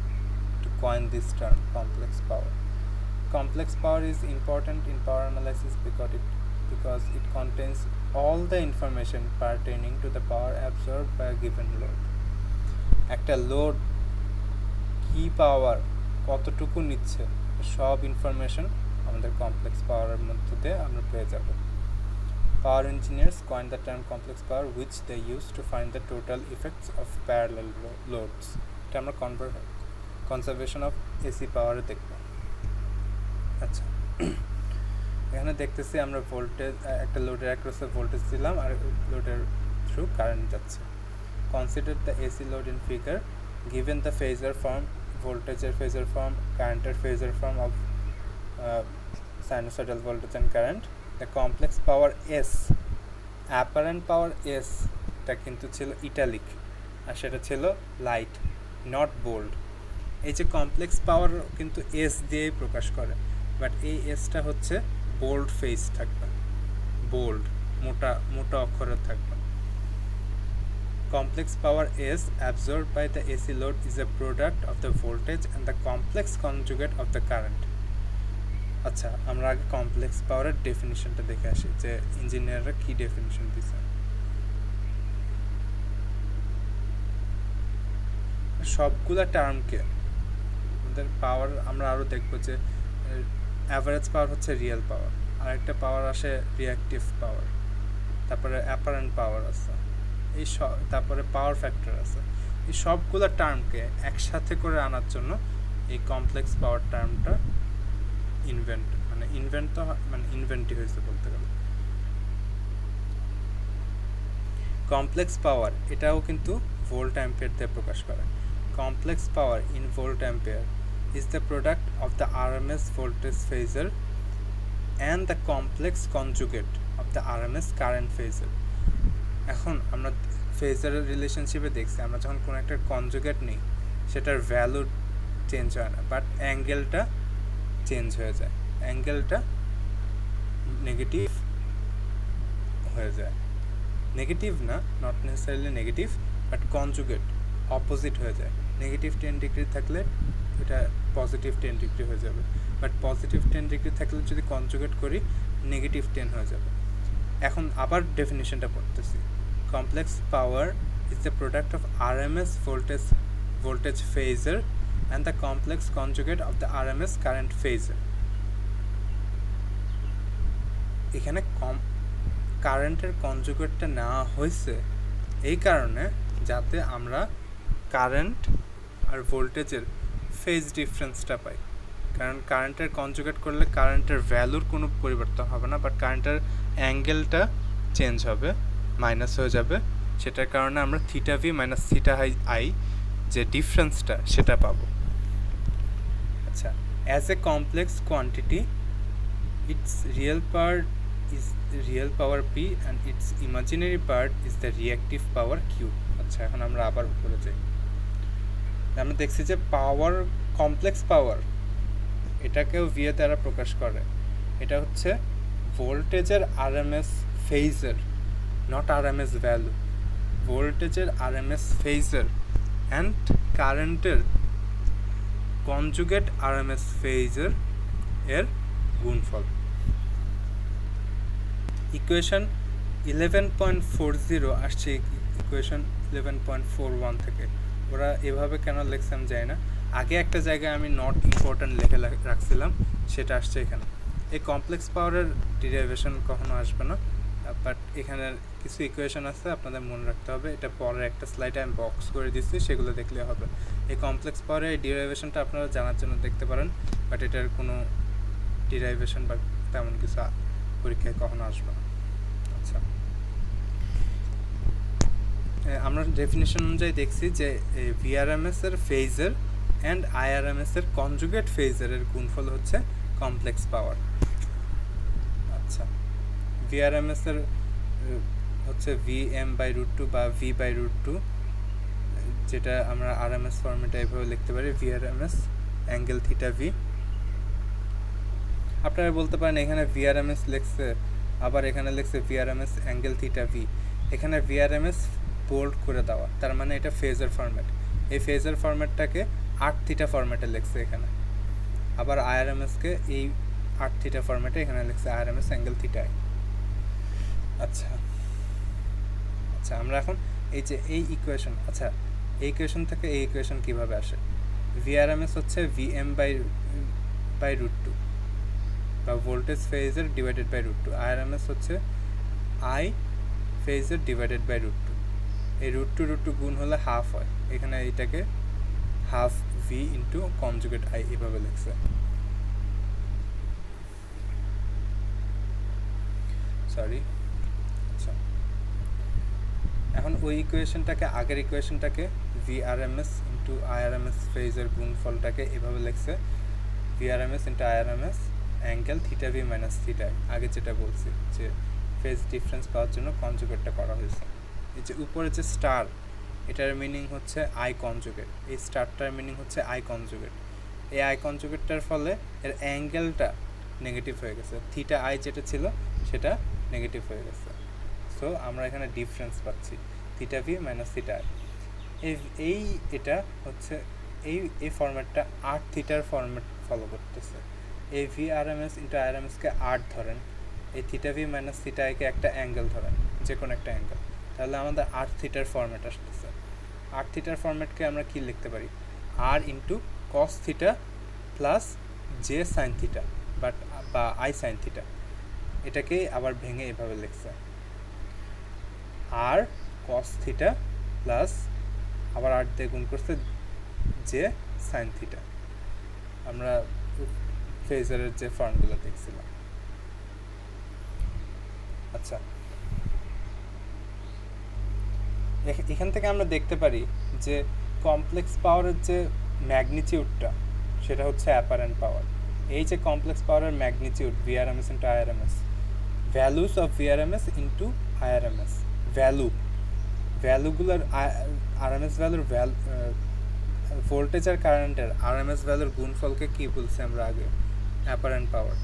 to coin this term, complex power. Complex power is important in power analysis because it contains all the information pertaining to the power absorbed by a given load. একটা লোড কি পাওয়ার কতটুকু নিচ্ছে সব ইনফরমেশন আমাদের কমপ্লেক্স পাওয়ারের মধ্যে দিয়ে আমরা পেয়ে যাব। Power engineers coined the term complex power, which they use to find the total effects of parallel loads. এটা আমরা কনজারভেশন অফ এসি পাওয়ারে দেখব। আচ্ছা, এখানে দেখতেছি আমরা ভোল্টেজ, একটা লোডের অ্যাক্রসে ভোল্টেজ দিলাম আর লোডের থ্রু কারেন্ট যাচ্ছে। Consider the AC load in figure, given the phasor form, ভোল্টেজের ফেজার ফর্ম, কারেন্টের phasor form of sinusoidal voltage and current. The complex power S, apparent power S, এটা কিন্তু ছিল ইটালিক আর সেটা ছিল লাইট, নট বোল্ড। এই যে কমপ্লেক্স পাওয়ার কিন্তু এস দিয়েই প্রকাশ করে, বাট এই এসটা হচ্ছে বোল্ড ফেস থাকবে, বোল্ড মোটা মোটা অক্ষরে থাকবে। Complex power S absorbed by the AC load is a product of the voltage and the complex conjugate of the current. আচ্ছা, আমরা আগে কমপ্লেক্স পাওয়ারের ডেফিনিশনটা দেখে আসি যে ইঞ্জিনিয়াররা কি ডেফিনিশন দিছে। সবগুলা টার্মকে আমাদের পাওয়ার আমরা আরও দেখবো যে অ্যাভারেজ পাওয়ার হচ্ছে রিয়েল পাওয়ার, আরেকটা পাওয়ার আসে রিঅ্যাক্টিভ পাওয়ার, তারপরে অ্যাপারেন্ট পাওয়ার আছে, এই তারপরে পাওয়ার ফ্যাক্টর আছে। এই সবগুলো টার্মকে একসাথে করে আনার জন্য এই কমপ্লেক্স পাওয়ার টার্মটা ইনভেন্টই হয়েছে বলতে গেলে। কমপ্লেক্স পাওয়ার এটাও কিন্তু ভোল্ট অ্যাম্পিয়ার দিয়ে প্রকাশ করে। Complex power in volt ampere is the product of the RMS voltage phasor and the complex conjugate of the RMS current phasor. এখন আমরা ফেজারের রিলেশনশিপে দেখছি, আমরা যখন কোনো একটা কনজুগেট নিই সেটার ভ্যালু চেঞ্জ হয় না, বাট অ্যাঙ্গেলটা চেঞ্জ হয়ে যায়, অ্যাঙ্গেলটা নেগেটিভ হয়ে যায়। নেগেটিভ না, not necessarily negative, but conjugate opposite হয়ে যায়। নেগেটিভ 10 ডিগ্রি থাকলে এটা পজিটিভ 10 ডিগ্রি হয়ে যাবে, বাট পজিটিভ 10 ডিগ্রি থাকলে যদি কনজুগেট করি নেগেটিভ 10 হয়ে যাবে। এখন আবার ডেফিনিশনটা পড়তেছি। Complex power is the product of RMS voltage phasor and the complex conjugate of the RMS current phasor. এখানে কারেন্টের কনজুগেটটা নেওয়া হয়েছে এই কারণে যাতে আমরা কারেন্ট আর ভোল্টেজের ফেজ ডিফারেন্সটা পাই। কারণ কারেন্টের কনজুগেট করলে কারেন্টের ভ্যালুর কোনো পরিবর্তন হবে না, বাট কারেন্টের অ্যাঙ্গেলটা চেঞ্জ হবে, মাইনাস হয়ে যাবে। সেটার কারণে আমরা theta V minus theta I যে ডিফারেন্সটা সেটা পাবো। আচ্ছা, as a complex quantity its real part is real power P and its imaginary part is the reactive power Q. আচ্ছা, এখন আমরা আবার উপরে যাই। আমরা দেখছি যে পাওয়ার, কমপ্লেক্স পাওয়ার এটাকেও ভিএ দ্বারা প্রকাশ করে। এটা হচ্ছে ভোল্টেজের RMS phasor, not RMS value, ভোল্টেজের RMS ফেজার অ্যান্ড কারেন্টের কনজুগেট RMS ফেজার এর গুণফল। ইকুয়েশন 11.40 আসছে ইকুয়েশন 11.41 থেকে। ওরা এভাবে কেন লিখছে আমি জানি না, আগে একটা জায়গায় আমি নট ইম্পর্ট্যান্ট লিখে রাখছিলাম, সেটা আসছে এখানে। এই কমপ্লেক্স পাওয়ারের ডিরাইভেশন কখনো আসবে না, বাট এখানে কিছু ইকুয়েশন আছে আপনাদের মনে রাখতে হবে। এটা পরের একটা স্লাইডে আমি বক্স করে দিচ্ছি, সেগুলো দেখলে হবে। এই কমপ্লেক্স পাওয়ারের এই ডিরাইভেশনটা আপনারা জানার জন্য দেখতে পারেন, বাট এটার কোনো ডিরাইভেশন বা তেমন কিছু পরীক্ষায় কখনো আসবে না। আচ্ছা, আমরা ডেফিনেশন অনুযায়ী দেখছি যে ভিআরএমএস এর ফেজার অ্যান্ড আইআরএমএস এর কনজুগেট ফেজারের গুণফল হচ্ছে কমপ্লেক্স পাওয়ার। আচ্ছা, ভিআরএমএস এর হচ্ছে VM/√2 বা V/√2, যেটা আমরা আরএমএস ফর্মেটে এভাবে লিখতে পারি, ভিআরএমএস অ্যাঙ্গেল থিটা ভি। আপনারা বলতে পারেন এখানে ভিআরএমএস লিখছে, আবার এখানে লিখছে ভিআরএমএস অ্যাঙ্গেল থিটা ভি। এখানে ভিআরএমএস বোল্ড করে দেওয়া, তার মানে এটা ফেজার ফরম্যাট। এই ফেজার ফরম্যাটটাকে 8 থিটা ফরম্যাটে লিখছে এখানে, আবার আইআরএমএসকে এই 8 থিটা ফরম্যাটে এখানে লিখছে আইআরএমএস অ্যাঙ্গেল থিটা আই। আচ্ছা আচ্ছা, আমরা এখন এই যে এই ইকুয়েশন, আচ্ছা এই ইকুয়েশন থেকে এই ইকুয়েশন কীভাবে আসে? ভিআরএমএস হচ্ছে VM/√2 বা voltage phasor divided by √2, IRMS হচ্ছে আই ফেজার ডিভাইডেড বাই √2। এই √2 গুণ হলে হাফ হয়, এখানে এইটাকে half V into conjugate I এভাবে লিখছে। সরি, আচ্ছা এখন ওই ইকুয়েশনটাকে, আগের ইকুয়েশনটাকে ভিআরএমএস ইন্টু আইআরএমএস ফেজার গুণফলটাকে এভাবে লিখছে VRMS into IRMS angle theta V minus theta I. আগে যেটা বলছি যে ফেজ ডিফারেন্স পাওয়ার জন্য কনজুগেটটা করা হয়েছে। এই যে উপরে যে স্টার, এটার মিনিং হচ্ছে আই কনজুগেট, এই স্টারটার মিনিং হচ্ছে আই কনজুগেট। এই আই কনজুগেটটার ফলে এর অ্যাঙ্গেলটা নেগেটিভ হয়ে গেছে, থিটা আই যেটা ছিল সেটা নেগেটিভ হয়ে গেছে। সো আমরা এখানে ডিফারেন্স পাচ্ছি theta V minus theta I. এই এটা হচ্ছে এই ফরম্যাটটা আর থিটার ফরম্যাট ফলো করতেছে। এই V R M S into R M এসকে আর ধরেন, এই থিটা ভি মাইনাস থিটা আইকে একটা অ্যাঙ্গেল ধরেন, যে কোনো একটা অ্যাঙ্গেল, তাহলে আমাদের আর থিটার ফরম্যাট আসতেছে। আর থিটার ফরম্যাটকে আমরা কি লিখতে পারি? R into cos theta plus J sine theta বা আই সাইন থিটা, এটাকেই আবার ভেঙে এভাবে লিখছে আর কস থিটা প্লাস আবার আর দিয়ে গুণ করছে জে সাইন থিটা। আমরা ফেজারের যে ফর্মগুলো দেখছিলাম। আচ্ছা, এখান থেকে আমরা দেখতে পারি যে কমপ্লেক্স পাওয়ারের যে ম্যাগনিটিউডটা সেটা হচ্ছে অ্যাপারেন্ট পাওয়ার। এই যে কমপ্লেক্স পাওয়ারের magnitude VRMS into IRMS, values of VRMS into IRMS, ভ্যালুগুলোর আরএমএস ভ্যালুর ভোল্টেজ আর কারেন্টের আরএমএস ভ্যালুর গুণফলকে কি বলছি আমরা আগে? Apparent power.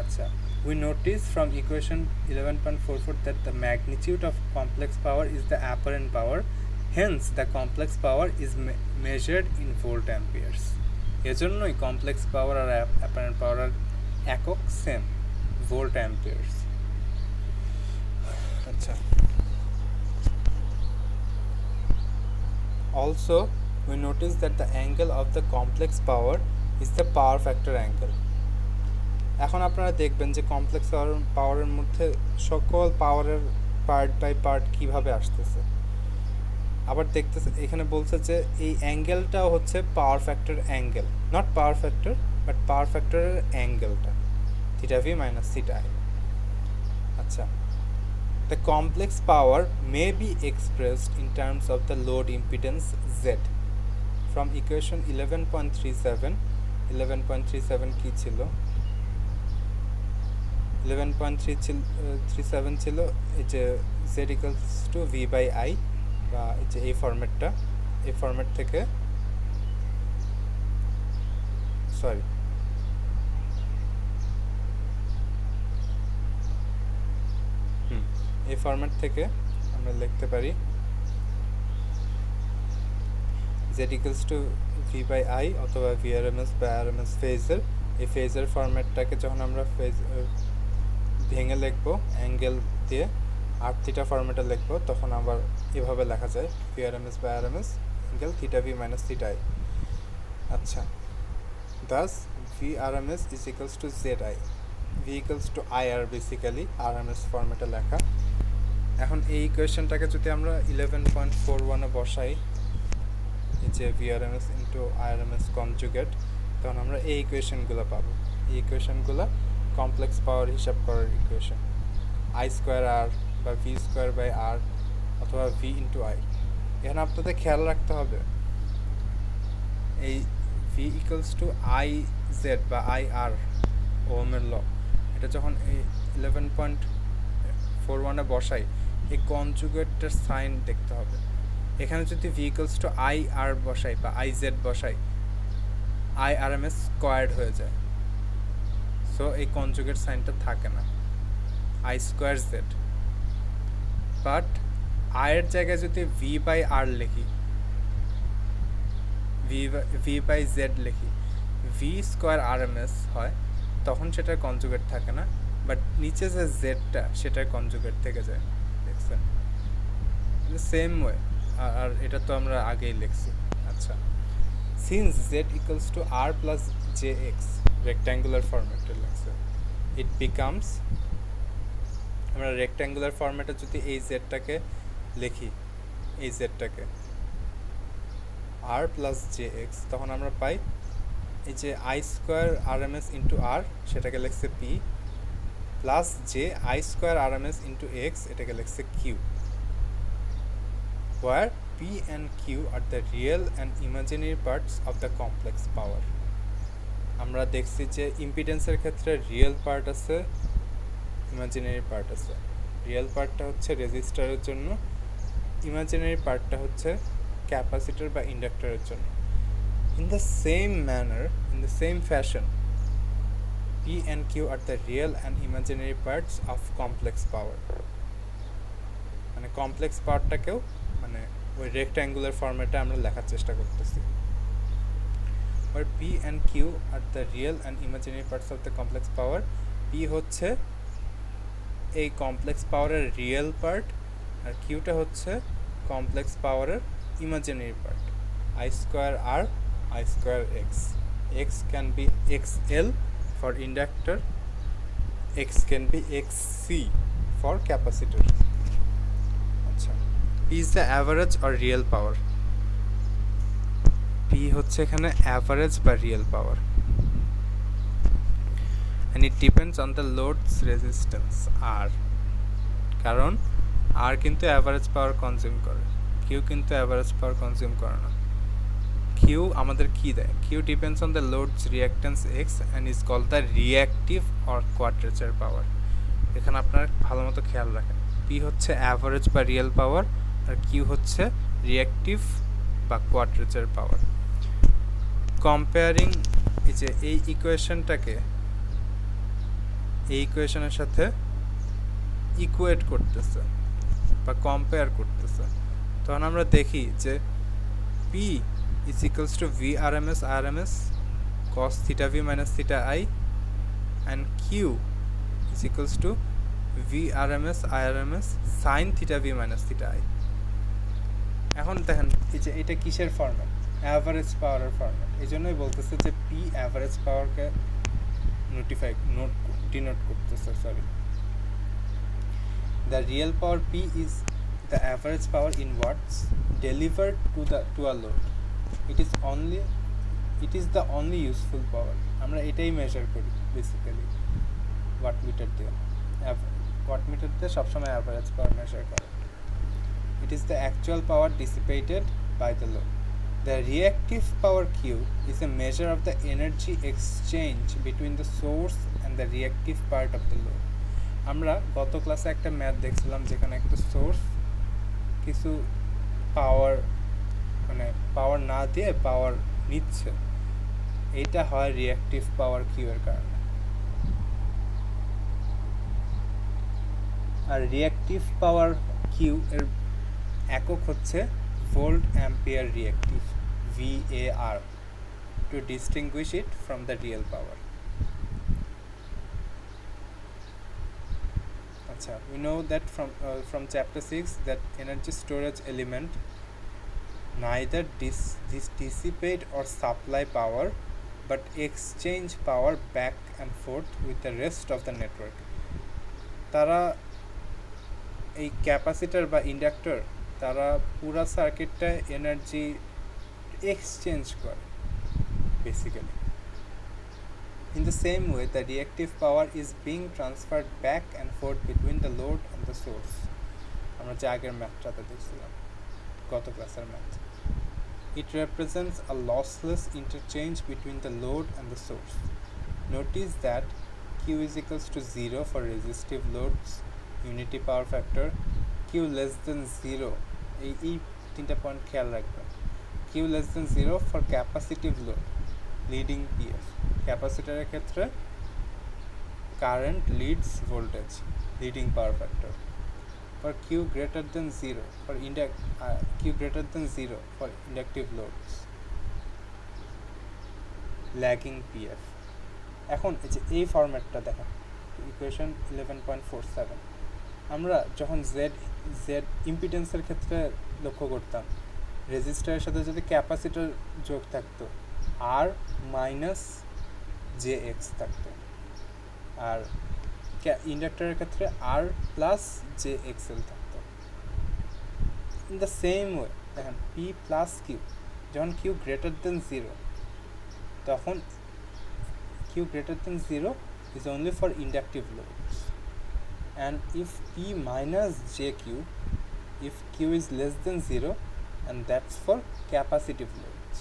আচ্ছা, we notice from equation 11.44 that the magnitude of complex power is the apparent power, hence the complex power is measured in volt amperes. এজন্যই complex power আর apparent power এর একক সেম, volt amperes। আচ্ছা, also we notice that the angle of the complex power is the power factor angle। এখন আপনারা দেখবেন যে কমপ্লেক্স পাওয়ারের মধ্যে সকল পাওয়ারের পার্ট বাই পার্ট কীভাবে আসতেছে। আবার দেখতেছে এখানে বলছে যে এই অ্যাঙ্গেলটাও হচ্ছে power factor angle, not power factor but power ফ্যাক্টরের অ্যাঙ্গেলটা theta V minus theta I. আচ্ছা, the complex power may be expressed in terms of the load impedance Z from equation 11.37 কী ছিল? 11.37 ছিল এই যে Z equals to V by I, বা এই যে এই ফরম্যাটটা, এই ফরম্যাট থেকে এই ফরম্যাট থেকে আমরা লিখতে পারি Z equals to V by I অথবা ভিআরএমএস বা আরএমএস ফেজার। এই ফেজার ফরম্যাটটাকে যখন আমরা ভেঙে লিখবো অ্যাঙ্গেল দিয়ে আর থিটা ফরম্যাটে লিখবো, তখন আবার এভাবে লেখা যায় ভিআরএমএস বা RMS angle theta V minus theta I. আচ্ছা, thus VRMS is equals to Z I, V equals to I R basically RMS format লেখা। এখন এই ইকুয়েশনটাকে যদি আমরা 11.41-এ বসাই, এই যে ভিআরএমএস ইন্টু আইআরএমএস কনজুগেট, তখন আমরা এই ইকুয়েশনগুলো পাবো। এই ইকুয়েশনগুলো কমপ্লেক্স পাওয়ার হিসাব করার ইকুয়েশন, আই স্কোয়ার আর বা ভি স্কোয়ার বাই আর অথবা ভি ইন্টু আই। এখানে আপনাদের খেয়াল রাখতে হবে এই V equals to I Z বা আই আর ওহমের ল, এটা যখন এই 11.41-এ বসাই, এই কনজুগেটটার সাইন দেখতে হবে। এখানে যদি V equals to I R বসাই বা আই জেড বসাই, I R M S squared হয়ে যায়, সো এই কনজুগেট সাইনটা থাকে না, আই স্কোয়ার জেড। বাট আয়ের জায়গায় যদি ভি বাই আর লিখি, ভি বাই জেড লিখি, V square R M S হয়, তখন সেটার কনজুগেট থাকে না, বাট নিচে যে জেডটা সেটার কনজুগেট থেকে যায়। দেখছেন, সেম ওয়ে। আর এটা তো আমরা আগেই লিখছি। আচ্ছা, since Z equals to R plus J X, rectangular ফরম্যাটে লিখছে, ইট বিকামস, আমরা রেক্ট্যাঙ্গুলার ফরম্যাটে যদি এই জেডটাকে লিখি, এই জেডটাকে আর প্লাস জে এক্স, তখন আমরা পাই এই যে I square R M S into R, সেটাকে লিখছে P, plus J I square R M S into X, এটাকে লিখছে Q, where P and Q are the real and imaginary parts of the complex power। আমরা দেখছি যে ইম্পিডেন্সের ক্ষেত্রে রিয়েল পার্ট আছে, ইমাজিনারি পার্ট আছে। রিয়েল পার্টটা হচ্ছে রেজিস্টারের জন্য, ইমাজিনারি পার্টটা হচ্ছে ক্যাপাসিটর বা ইন্ডাক্টরের জন্য। In the same manner, in the same fashion, P and Q are the real and imaginary parts of complex power. মানে কমপ্লেক্স পাওয়ারটাকেও মানে ওই রেক্ট্যাঙ্গুলার ফর্মেটে আমরা লেখার চেষ্টা করতেছি। আর P and Q are the real and imaginary parts of the complex power. P হচ্ছে এই কমপ্লেক্স পাওয়ারের রিয়েল পার্ট, আর কিউটা হচ্ছে কমপ্লেক্স পাওয়ারের imaginary part. I square R, I square X. X can be XL for inductor, X can be XC for capacitor. আচ্ছা, P is the average or real power. P হচ্ছে এখানে average বা real power, and it depends on the load's resistance R, কারণ R কিন্তু average power consume করে, Q কিন্তু average power consume করে না। Q আমাদের কি দেয়? Q depends on the load's reactance X and is called the reactive or quadrature power. এখানে আপনারা ভালো মতো খেয়াল রাখেন, P হচ্ছে অ্যাভারেজ বা রিয়েল পাওয়ার, আর Q হচ্ছে রিয়াক্টিভ বা কোয়াড্রেচার পাওয়ার। কম্পেয়ারিং এই যে এই ইকুয়েশনটাকে এই ইকুয়েশনের সাথে ইকুয়েট করতেছে বা কম্পেয়ার করতেছে, তখন আমরা দেখি যে P is equals to VRMS RMS cos theta V minus theta I, and Q is equals to VRMS IRMS sin theta V minus theta I. এখন দেখেন এই যে এটা কিসের ফর্ম্যাট? অ্যাভারেজ পাওয়ারের ফর্ম্যাট। এই জন্যই বলতেছে যে P অ্যাভারেজ পাওয়ারকে ডিনোট করতেছে। Sorry, the real power P is the average power in watts delivered to a load. It is the only useful power. আমরা এটাই মেজার করি বেসিক্যালি ওয়াটমিটার দিয়ে। ওয়াটমিটার দিয়ে সবসময় অ্যাভারেজ পাওয়ার মেজার করে। It is the actual power dissipated by the load. The reactive power Q is a measure of the energy exchange between the source and the reactive part of the load. আমরা গত ক্লাসে একটা ম্যাথ দেখছিলাম যেখানে একটা সোর্স কিছু পাওয়ার মানে পাওয়ার না দিয়ে পাওয়ার নিচ্ছে, এইটা হয় রিঅ্যাক্টিভ পাওয়ার কিউ এর কারণে। আর রিঅ্যাক্টিভ পাওয়ার কিউ এর একক হচ্ছে volt ampere reactive VAR to distinguish it from the real power. Acha, we know that from chapter 6 that energy storage element neither dissipate or supply power but exchange power back and forth with the rest of the network. তারা এই ক্যাপাসিটর বা ইন্ডাক্টর তারা পুরা সার্কিটটা এনার্জি এক্সচেঞ্জ করে basically. In the same way, the reactive power is being transferred back and forth between the load and the source. আমরা যে আগের ম্যাথটাতে দেখছিলাম গত ক্লাসের math. It represents a lossless interchange between the load and the source. Notice that Q is equals to 0 for resistive loads, unity power factor, Q less than 0, এই তিনটা পয়েন্ট খেয়াল রাখবেন। Q less than 0 for capacitive load, leading PF. ক্যাপাসিটরের ক্ষেত্রে current leads voltage, leading power factor. For Q greater than 0 for Q greater than 0 for inductive loads, lagging PF. এখন এই ফরম্যাটটা দেখেন, ইকুয়েশন 11.47 আমরা যখন জেড ইম্পিডেন্সের ক্ষেত্রে লক্ষ্য করতাম, রেজিস্টারের সাথে যদি ক্যাপাসিটর যোগ থাকতো আর মাইনাস JX থাকতো, আর ইন্ডাক্টরের ক্ষেত্রে আর প্লাস JXL থাকতো। ইন দ্য সেম ওয়ে দেখেন P প্লাস কিউ, যখন Q গ্রেটার দেন 0 তখন Q greater than 0 is only for inductive loads, and if P minus JQ if Q is less than 0, and that's for capacitive loads.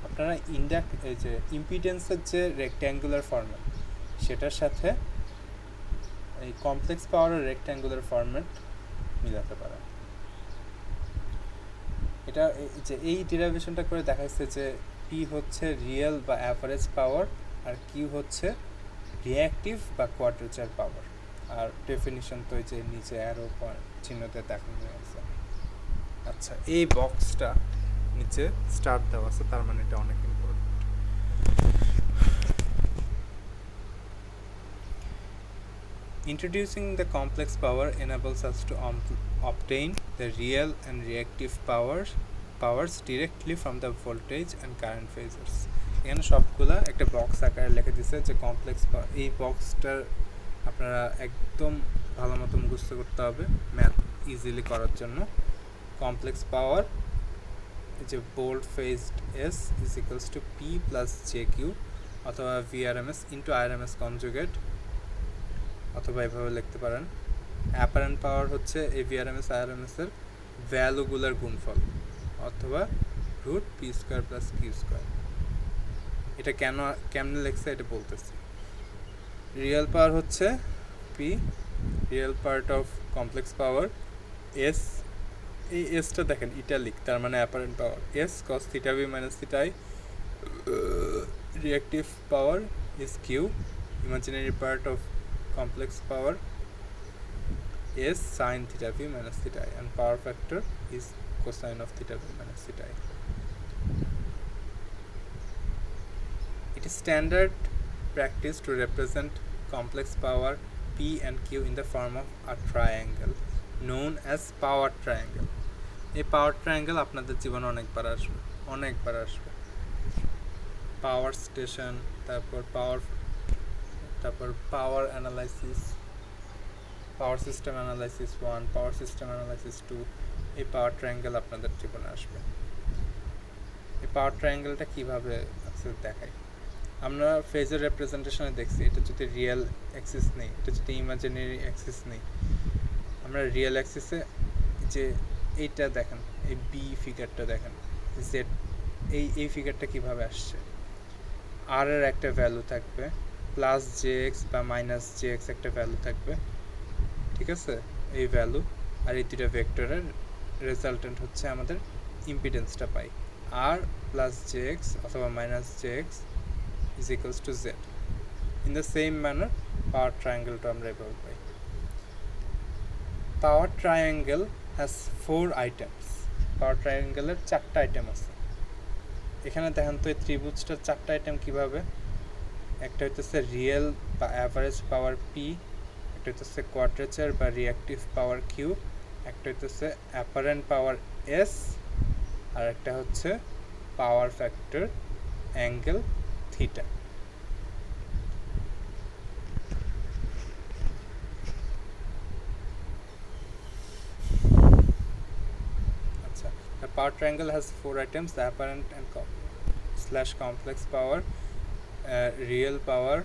আপনারা ইম্পিডেন্সের যে রেক্ট্যাঙ্গুলার ফরম্যাট সেটার সাথে এই কমপ্লেক্স পাওয়ারের রেক্ট্যাঙ্গুলার ফরম্যাট মিলাতে পারেন। এটা যে এই ডেরিভেশনটা করে দেখাচ্ছে যে পি হচ্ছে রিয়েল বা অ্যাভারেজ পাওয়ার আর কিউ হচ্ছে রিঅ্যাক্টিভ বা কোয়াড্রেচার পাওয়ার। আর ডেফিনিশন তো এই যে নিচে অ্যারো চিহ্নতে দেখানো আছে। আচ্ছা, এই বক্সটা নিচে স্টার দেওয়া আছে, তার মানে এটা অনেক important. Introducing the complex power enables us to obtain the real and reactive powers directly from the voltage and current phasors. এখানে সবগুলা একটা বক্স আকারে লিখে দিছে যে কমপ্লেক্স পাওয়ার। এই বক্সটার আপনারা একদম ভালো মতো মুখস্থ করতে হবে ম্যাথ ইজিলি করার জন্য। কমপ্লেক্স পাওয়ার যে bold phased S is equals to P plus J Q অথবা ভিআরএমএস ইন্টু আরএমএস কনজুগেট, অথবা এভাবে লিখতে পারেন অ্যাপারেন্ট পাওয়ার হচ্ছে এই ভিআরএমএস আরএমএস এর ভ্যালুগুলোর গুণফল অথবা root P square plus Q square. এটা কেমনে লিখছে এটা বলতেছি। রিয়েল পাওয়ার হচ্ছে P, real part of complex power S, এই এসটা দেখেন ইটালিক, তার মানে apparent power S cos theta V minus theta I. Reactive power is Q, imaginary part of complex power is sin theta b minus theta I, and power factor is cosine of theta b minus theta I. It is standard practice to represent complex power P and Q in the form of a triangle known as power triangle. এই পাওয়ার ট্রায়াঙ্গেল আপনাদের জীবনে অনেকবার আসবে। পাওয়ার স্টেশন, তারপর power analysis, power system analysis 1, power system analysis 2, এই পাওয়ার ট্রায়াঙ্গেল আপনাদের জীবনে আসবে। এই পাওয়ার ট্রায়াঙ্গেলটা কীভাবে দেখায় আমরা ফেজের রিপ্রেজেন্টেশনে দেখছি। এটা যদি রিয়েল অ্যাক্সিস নেই, এটা যদি ইমাজিনারি অ্যাক্সিস নেই, আমরা রিয়েল অ্যাক্সিসে যে এইটা দেখেন, এই বি ফিগারটা দেখেন, জেড এই ফিগারটা কীভাবে আসছে, আর এর একটা ভ্যালু থাকবে, প্লাস জে এক্স বা মাইনাস জে এক্স একটা ভ্যালু থাকবে, ঠিক আছে, এই ভ্যালু আর এই দুটা ভেক্টরের রেজাল্টেন্ট হচ্ছে আমাদের ইম্পিডেন্সটা পাই, আর প্লাস জে এক্স অথবা minus J X is equals to Z. In the same manner power ট্রায়াঙ্গেলটা আমরা এভাবে পাই। Power triangle has 4 items. Power ট্রায়াঙ্গেলের 4টা আইটেম আছে। এখানে দেখেন তো এই ত্রিভুজটার 4টা আইটেম কীভাবে, একটা হইতেছে রিয়েল বা অ্যাভারেজ পাওয়ার পি, একটা হইতেছে কোয়াড্রেচার বা রিঅ্যাক্টিভ পাওয়ার কিউ, একটা হইতেছে অ্যাপারেন্ট পাওয়ার এস, আর একটা হচ্ছে পাওয়ার ফ্যাক্টর অ্যাঙ্গেল থিটা। আচ্ছা, the power triangle has 4 items: the apparent and / complex power, real power,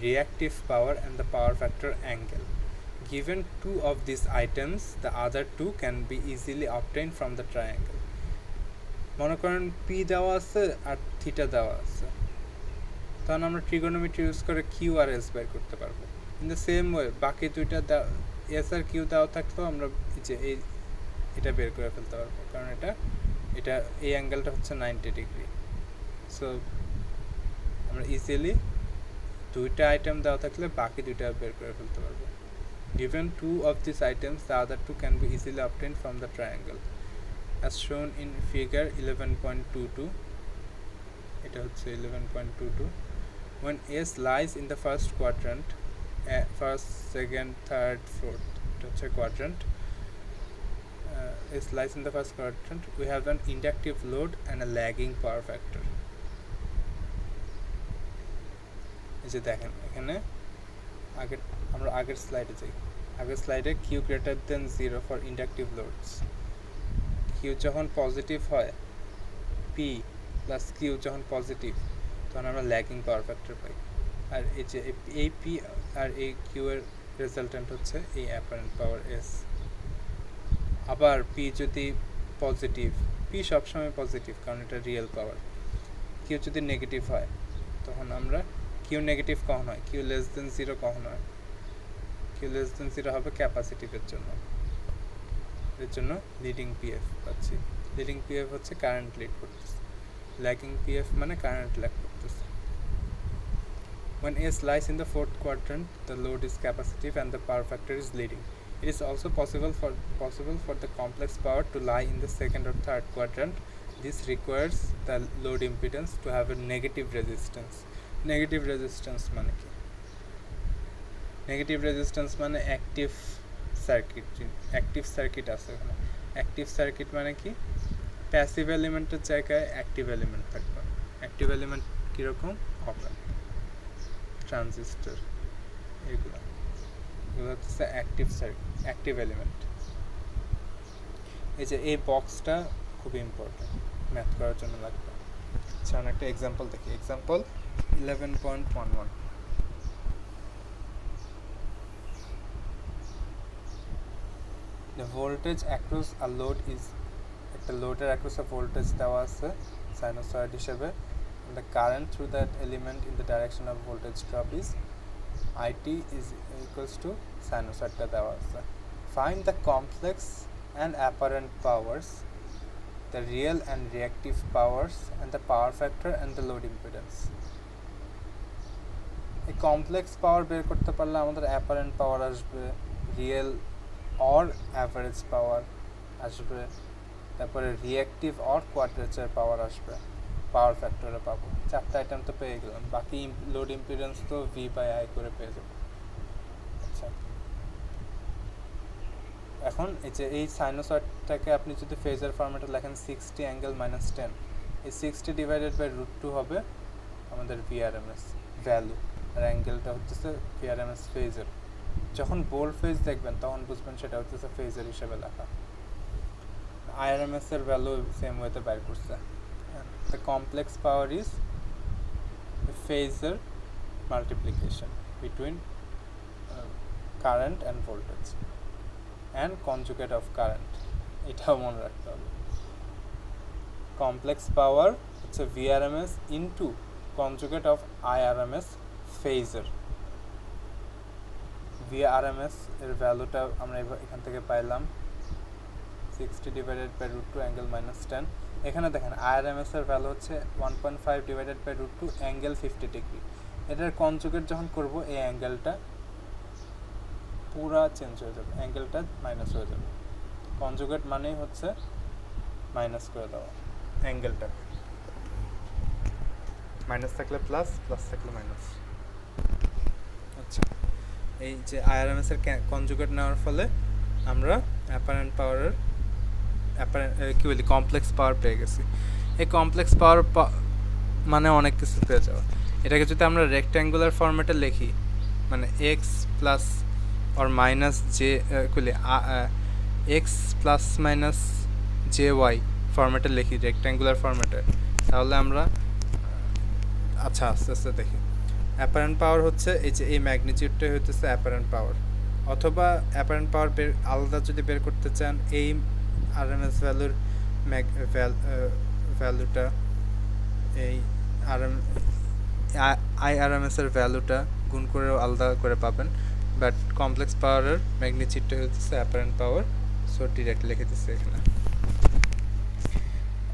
reactive power, and the power factor angle. Given 2 of these items, the other 2 can be easily obtained from the triangle. মনে করেন পি দেওয়া আছে আর থিটা দেওয়া আছে, তখন আমরা ট্রিগোনোমেট্রি ইউজ করে কিউ আর এস বের করতে পারবো। ইন দ্য সেম ওয়ে বাকি দুইটা এস আর কিউ দেওয়া থাকলেও আমরা যে এটা বের করে ফেলতে পারবো, কারণ এটা এই অ্যাঙ্গেলটা হচ্ছে 90 ডিগ্রি। সো আমরা ইজিলি দুইটা আইটেম দেওয়া থাকলে বাকি দুইটা বের করে ফেলতে পারবো। Given 2 of these items, the other 2 can be easily obtained from the triangle. As shown in figure 11.22, এটা হচ্ছে 11.22, when S lies in the first quadrant, first, second, third, fourth, এটা হচ্ছে quadrant, S lies in the first quadrant, we have an inductive load and a lagging power factor. এই যে দেখেন এখানে আমরা আগের স্লাইডে যাই। আগের স্লাইডে Q greater than 0 for inductive loads. Q যখন পজিটিভ হয়, পি প্লাস কিউ যখন পজিটিভ, তখন আমরা ল্যাগিং পাওয়ার ফ্যাক্টর পাই। আর এই যে এই পি আর এই কিউ এর রেজাল্টেন্ট হচ্ছে এই অ্যাপারেন্ট পাওয়ার এস। আবার পি যদি পজিটিভ, পি সবসময় পজিটিভ কারণ এটা রিয়েল পাওয়ার। কিউ যদি নেগেটিভ হয়, তখন আমরা কিউ নেগেটিভ কখন হয়, কিউ লেস দেন 0 কখন হয়, কিউ লেস দেন 0 হবে ক্যাপাসিটিভের জন্য, এর জন্য লিডিং পিএফ পাচ্ছি। লিডিং পিএফ হচ্ছে কারেন্ট লিড করতেছে, ল্যাগিং পিএফ মানে কারেন্ট ল্যাগ করতেছে। When S lies in the fourth quadrant, the load is capacitive and the power factor is leading. It is also possible for the complex power to lie in the second or third quadrant. This requires the load impedance to have a negative resistance. Negative resistance মানে কি? Negative resistance মানে active circuit আছে এখানে। active circuit মানে কি? প্যাসিভ এলিমেন্টের জায়গায় অ্যাক্টিভ এলিমেন্ট থাকবে। অ্যাক্টিভ এলিমেন্ট কীরকম হবে? ট্রানজিস্টর, এগুলো হচ্ছে অ্যাক্টিভ এলিমেন্ট। এই যে এই বক্সটা খুব ইম্পর্টেন্ট, ম্যাথ করার জন্য লাগবে। আচ্ছা একটা এক্সাম্পল দেখি। Example 11.11, the voltage across a load is, একটা লোডের across a voltage দেওয়া আছে সাইনোসয়েড হিসেবে, and the current through that element in the direction of voltage drop is IT is equals to সাইনোসয়েডটা দেওয়া আছে। Find the complex and apparent powers, the real and reactive powers, and the power factor and the load impedance. এই কমপ্লেক্স পাওয়ার বের করতে পারলে আমাদের অ্যাপারেন্ট পাওয়ার আসবে, রিয়েল অর অ্যাভারেজ পাওয়ার আসবে, তারপরে রিঅ্যাক্টিভ অর কোয়াড্রেচার পাওয়ার আসবে, পাওয়ার ফ্যাক্টরে পাবো। চারটা আইটেম তো পেয়ে গেলাম, বাকি লোড ইম্পিডেন্স তো V/I করে পেয়ে যাব। আচ্ছা এখন এই সাইনোসয়েডটাকে আপনি যদি ফেজার ফরম্যাটে লেখেন 60 অ্যাঙ্গেল -10, এই 60 ডিভাইডেড বাই √2 হবে আমাদের VRMS ভ্যালু, আর অ্যাঙ্গেলটা হচ্ছে VRMS ফেজার। যখন বোল্ড ফেজ দেখবেন তখন বুঝবেন সেটা হচ্ছে ফেজার হিসেবে লেখা। IRMS এর ভ্যালু সেম ওয়েতে বাইর করছে। The complex power is a phasor multiplication between current and voltage and conjugate of current, এটাও মনে রাখতে হবে। complex power হচ্ছে VRMS into conjugate of IRMS phasor। VRMS এর ভ্যালুটা আমরা এখান থেকে পাইলাম 60 ডিভাইডেড বাই √2 অ্যাঙ্গেল -10। এখানে দেখেন IRMS এর ভ্যালু হচ্ছে 1.5 ডিভাইডেড বাই √2 অ্যাঙ্গেল 50 ডিগ্রি। এটার কনজুগেট যখন করব এই অ্যাঙ্গেলটা পুরা চেঞ্জ হয়ে যাবে, অ্যাঙ্গেলটা মাইনাস হয়ে যাবে। কনজুগেট মানেই হচ্ছে মাইনাস করে দেওয়া, অ্যাঙ্গেলটা মাইনাস থাকলে প্লাস, প্লাস থাকলে মাইনাস। আচ্ছা এই যে IRMS এর কনজুগেট নেওয়ার ফলে আমরা অ্যাপারেন্ট পাওয়ারের কী বলি কমপ্লেক্স পাওয়ার পেয়ে গেছি। এই কমপ্লেক্স পাওয়ার মানে অনেক কিছু পেয়ে যাওয়া। এটাকে যদি আমরা রেক্ট্যাঙ্গুলার ফরম্যাটে লিখি, মানে X plus or minus J X plus minus J Y ফরম্যাটে লিখি, রেক্ট্যাঙ্গুলার ফরম্যাটে, তাহলে আমরা আচ্ছা আস্তে আস্তে দেখি। অ্যাপারেন্ট পাওয়ার হচ্ছে এই যে এই ম্যাগনিটিউডটাই হইতেছে অ্যাপারেন্ট পাওয়ার, অথবা অ্যাপারেন্ট পাওয়ার আলাদা যদি বের করতে চান এই RMS ভ্যালুর ভ্যালুটা এই IRMS এর ভ্যালুটা গুণ করেও আলাদা করে পাবেন, বাট কমপ্লেক্স পাওয়ারের ম্যাগনিটিউডটা হচ্ছে অ্যাপারেন্ট পাওয়ার, সো ডিরেক্ট লিখে দিচ্ছি এখানে।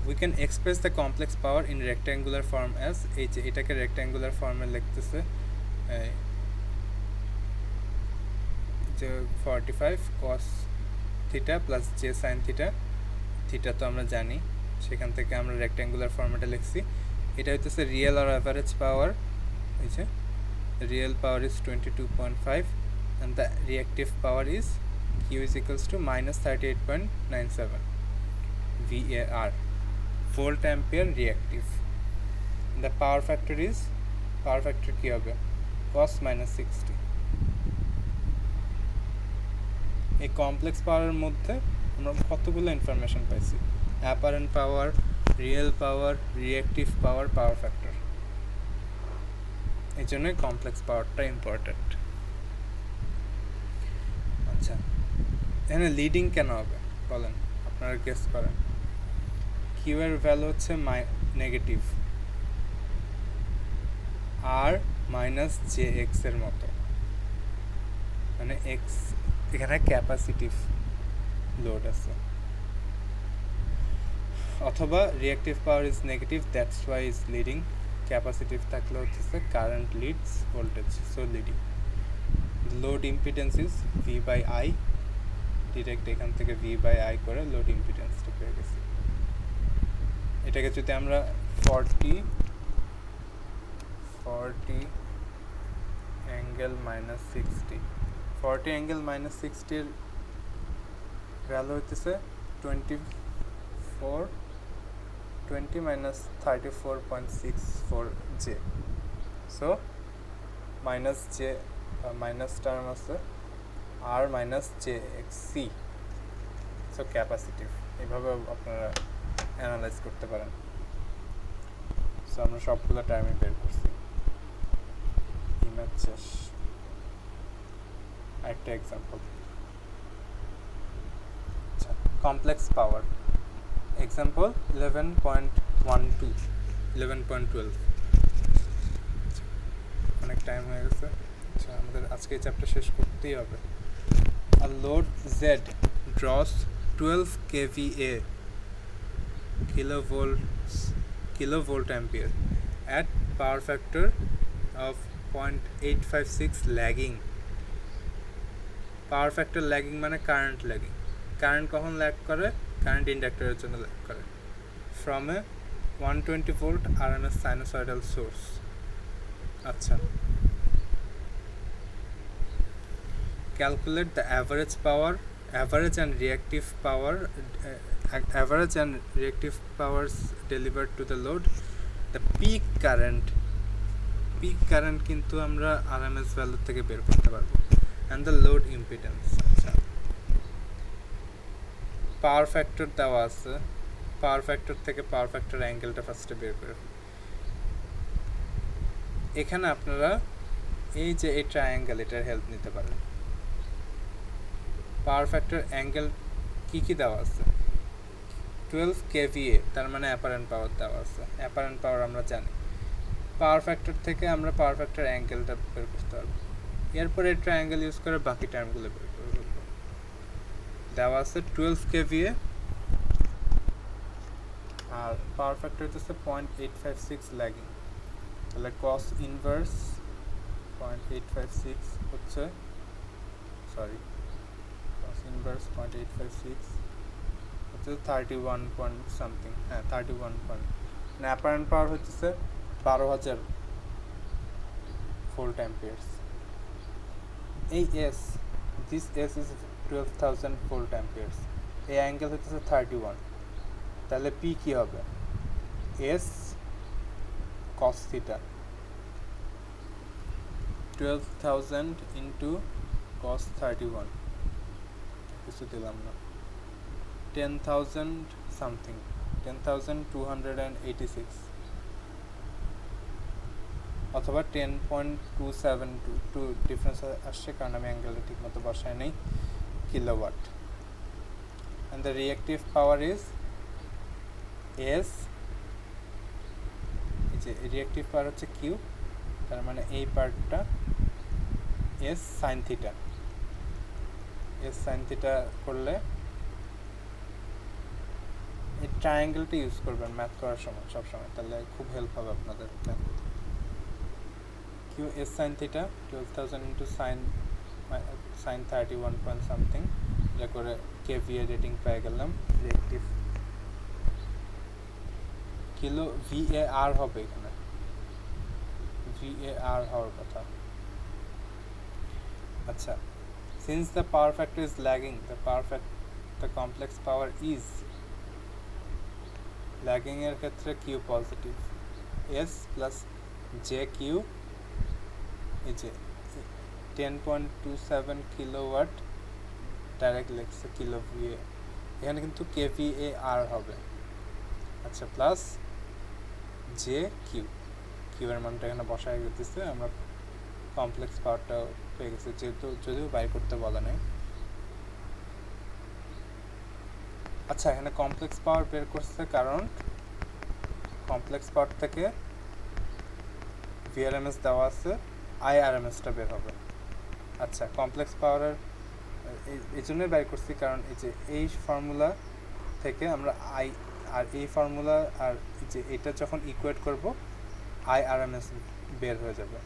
We can express the complex power in rectangular form as এই যে এটাকে রেক্ট্যাঙ্গুলার ফর্মে লিখতেছে যে 45 cos theta plus J sine theta, theta তো আমরা জানি, সেখান থেকে আমরা রেক্ট্যাঙ্গুলার ফর্মেটে লিখছি। এটা হইতেছে রিয়েল আর অ্যাভারেজ পাওয়ার, এই যে real power is 22.5 and the reactive power is Q is equals to -38.97 VAR, volt ampere reactive. And the power factor is, power factor কি হবে cos -60। এই কমপ্লেক্স পাওয়ারের মধ্যে আমরা কতগুলো ইনফরমেশন পাইছি, apparent power, real power, reactive power, power factor. এই জন্যই কমপ্লেক্স পাওয়ারটা ইম্পর্ট্যান্ট। আচ্ছা এখানে লিডিং কেন হবে বলেন, আপনারা গেস করেন। কিউ এর ভ্যালু হচ্ছে negative, R minus J X এর মতো, মানে এক্স এখানে ক্যাপাসিটিভ লোড আছে। অথবা reactive power is negative, that's why is leading. Capacitive থাকলে হচ্ছে current leads voltage, so leading. Load impedance is V by I, direct এখান থেকে ভি বাই আই করে লোড ইম্পিডেন্সটা পেয়ে গেছি। এটাকে যদি আমরা 40 অ্যাঙ্গেল মাইনাস 60, 40 অ্যাঙ্গেল মাইনাস 60-র ভ্যালু হইতেছে 20 minus 34.64 J. So minus J, minus term আছে আর minus J X C, so capacitive. এইভাবে আপনারা অ্যানালাইজ করতে পারেন। সো আমরা সবগুলো টার্মই বের করছি। ইমেজ শেষ। একটা এক্সাম্পল, আচ্ছা, কমপ্লেক্স পাওয়ার এক্সাম্পল 11.12 অনেক টাইম হয়ে গেছে। আচ্ছা, আমাদের আজকে এই চ্যাপ্টার শেষ করতেই হবে। A load Z draws 12 kVA kilovolt ampere at power factor of 0.856 lagging. Power factor lagging মানে কারেন্ট ল্যাগিং। কারেন্ট কখন ল্যাগ করে? কারেন্ট ইন্ডাক্টরের জন্য ল্যাগ করে। From a 120 volt RMS sinusoidal source. আচ্ছা, calculate the average and reactive powers delivered to the load. The peak current কিন্তু আমরা আরএমএস ভ্যালু থেকে বের করতে পারবো, and the load impedance। আচ্ছা, পাওয়ার ফ্যাক্টর দেওয়া আছে, পাওয়ার ফ্যাক্টর থেকে পাওয়ার ফ্যাক্টর অ্যাঙ্গেলটা ফার্স্টে বের করে। এখানে আপনারা এই যে এই ট্রায়াঙ্গেল, এটার হেল্প নিতে পারেন। পাওয়ার ফ্যাক্টর অ্যাঙ্গেল কি দেওয়া আছে? 12 kVA, তার মানে অ্যাপারেন্ট পাওয়ার দেওয়া আছে। অ্যাপারেন্ট পাওয়ার আমরা জানি। পাওয়ার ফ্যাক্টর থেকে আমরা পাওয়ার ফ্যাক্টর অ্যাঙ্গেলটা বের করতে পারবো। এরপর এই ট্রায়াঙ্গেল ইউজ করে বাকি টার্মগুলো বের করে ফেলবো। দেওয়া আছে 12 kVA আর পাওয়ার ফ্যাক্টর হচ্ছে 0.856 ল্যাগিং। তাহলে cos ইনভার্স 0.856 হচ্ছে, সরি, cos ইনভার্স 0.856 হচ্ছে 31 পয়েন্ট সামথিং, হ্যাঁ 31 পয়েন্ট। অ্যাপারেন্ট পাওয়ার হচ্ছে 12,000 ভোল্ট অ্যাম্পিয়ার্স। এই S, this S is 12,000 volt amperes. এই অ্যাঙ্গেল হচ্ছে 31। তাহলে পি কি হবে? S cos theta, 12,000 into cos 31, কিছু দিলাম না, 10,000 সামথিং, 10,286 অথবা 10.272, ডিফারেন্স আসছে কারণ আমি অ্যাঙ্গেলটা ঠিক মতো বসাই নেই, kilowatt. And the reactive power is S, এই যে রিঅ্যাক্টিভ পাওয়ার হচ্ছে কিউ, তার মানে এই পার্টটা S sine theta. S sine theta করলে এই ট্রায়াঙ্গেলটা ইউজ করবেন ম্যাথ করার সময় সবসময়, তাহলে খুব হেল্প হবে আপনাদের math. Q S sine theta 12,000 into sine 31 point something, এটা করে কেভিএ রেটিং পেয়ে গেলাম। রিঅ্যাক্টিভ কিলো ভিএআর হবে, এখানে ভিএআর হওয়ার কথা। আচ্ছা, since the power factor is lagging, the complex power is lagging এর ক্ষেত্রে q positive, s plus J Q, এই যে 10.27 কিলোওয়াট ডাইরেক্ট লিখছে কিলো ভিএ, এখানে কিন্তু কেভিএআর হবে। আচ্ছা, প্লাস জে কিউ, কিউ এর মানটা এখানে বসায় গেছে, আমরা কমপ্লেক্স পাওয়ারটা পেয়ে গেছে, যেহেতু যদিও বাইর করতে বলা নেই। আচ্ছা, এখানে কমপ্লেক্স পাওয়ার বের করছে কারণ কমপ্লেক্স পাওয়ার থেকে ভিআরএমএস দেওয়া আছে, আইআরএমএসটা বের হবে। আচ্ছা, কমপ্লেক্স পাওয়ারের এই জন্যই বাইর করছি কারণ এই যে এই ফর্মুলা থেকে আমরা আর এই ফর্মুলা আর যে এটা যখন ইকুয়েট করব আইআরএমএস বের হয়ে যাবে,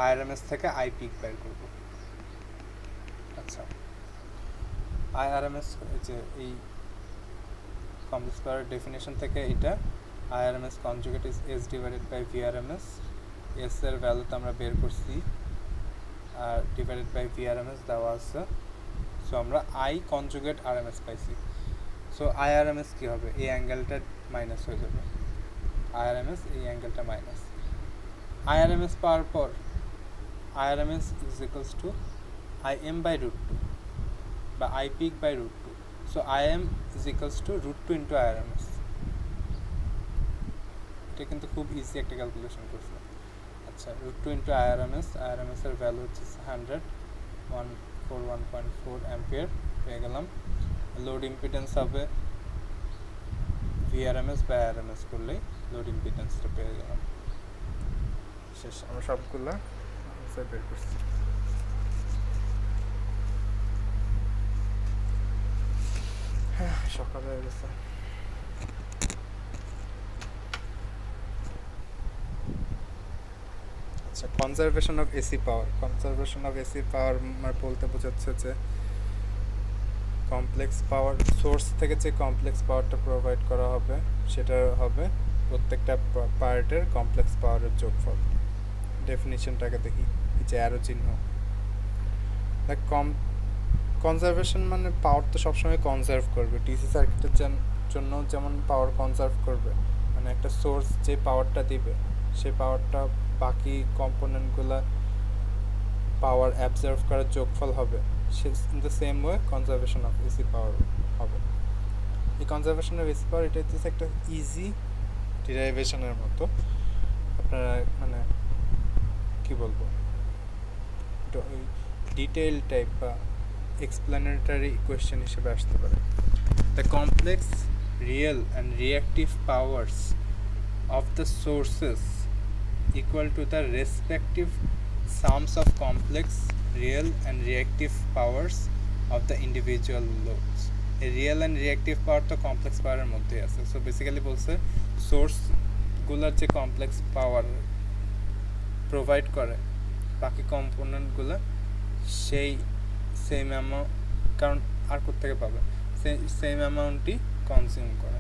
আইআরএমএস থেকে আই পিক বের করব। আচ্ছা, আইআরএমএস যে এই কমপ্লেক্স পাওয়ারের ডেফিনেশন থেকে এটা IRMS conjugate is S divided by VRMS. S এর ভ্যালু তো আমরা বের করছি, আর ডিভাইডেড বাই ভিআরএমএস দেওয়া আছে। সো আমরা আই কনজুগেট আরএমএস পাইছি। সো আইআরএমএস কী হবে, এই অ্যাঙ্গেলটা মাইনাস হয়ে যাবে, আইআরএমএস এই অ্যাঙ্গেলটা মাইনাস। আইআরএমএস পাওয়ার পর IRMS is equals to IM by root two বা I peak by root two. So IM is equals to root two into IRMS. এটা কিন্তু খুব ইজি একটা ক্যালকুলেশন করছে। আচ্ছা, রুট টু ইন্টু আইআরএমএস এর ভ্যালু হচ্ছে 141.4 অ্যাম্পিয়ার পেয়ে গেলাম। লোড ইম্পিডেন্স হবে ভিআরএমএস বাই আরএমএস করলেই লোড ইম্পিডেন্সটা পেয়ে গেলাম। শেষ, আমরা সবগুলা আনসার বের করছি। হ্যাঁ, সকাল হয়ে গেছে। আচ্ছা, conservation of AC power. Conservation of AC পাওয়ার আমার বলতে বোঝাচ্ছে যে কমপ্লেক্স পাওয়ার সোর্স থেকে যে কমপ্লেক্স পাওয়ারটা প্রোভাইড করা হবে সেটা হবে প্রত্যেকটা পার্টের কমপ্লেক্স পাওয়ারের যোগফল। ডেফিনিশনটাকে দেখি, যে অ্যারো চিহ্ন। কনজারভেশন মানে পাওয়ার তো সবসময় কনজার্ভ করবে। ডিসি সার্কিটের জন্য যেমন পাওয়ার কনজার্ভ করবে, মানে একটা সোর্স যে পাওয়ারটা দিবে সেই পাওয়ারটা বাকি কম্পোনেন্টগুলো পাওয়ার অ্যাবজর্ভ করার যোগফল হবে। In the same way conservation of AC পাওয়ার হবে। এই কনজারভেশন অফ এসি পাওয়ার এটা হচ্ছে একটা ইজি ডিরাইভেশনের মতো। আপনারা মানে কী বলবো, ডিটেইল টাইপ বা এক্সপ্লেনেটরি কোয়েশ্চেন হিসেবে আসতে পারে। The complex real and reactive powers of the sources equal to the respective sums of complex real and reactive powers of the individual loads. A real and reactive power তো complex power এর মধ্যে আছে। সো বেসিক্যালি বলছে সোর্সগুলোর যে কমপ্লেক্স পাওয়ার প্রোভাইড করে বাকি কম্পোনেন্টগুলো সেই সেম অ্যামাউন্ট, কারণ আর কোত্থেকে পাবে, সেম অ্যামাউন্টই কনজিউম করে।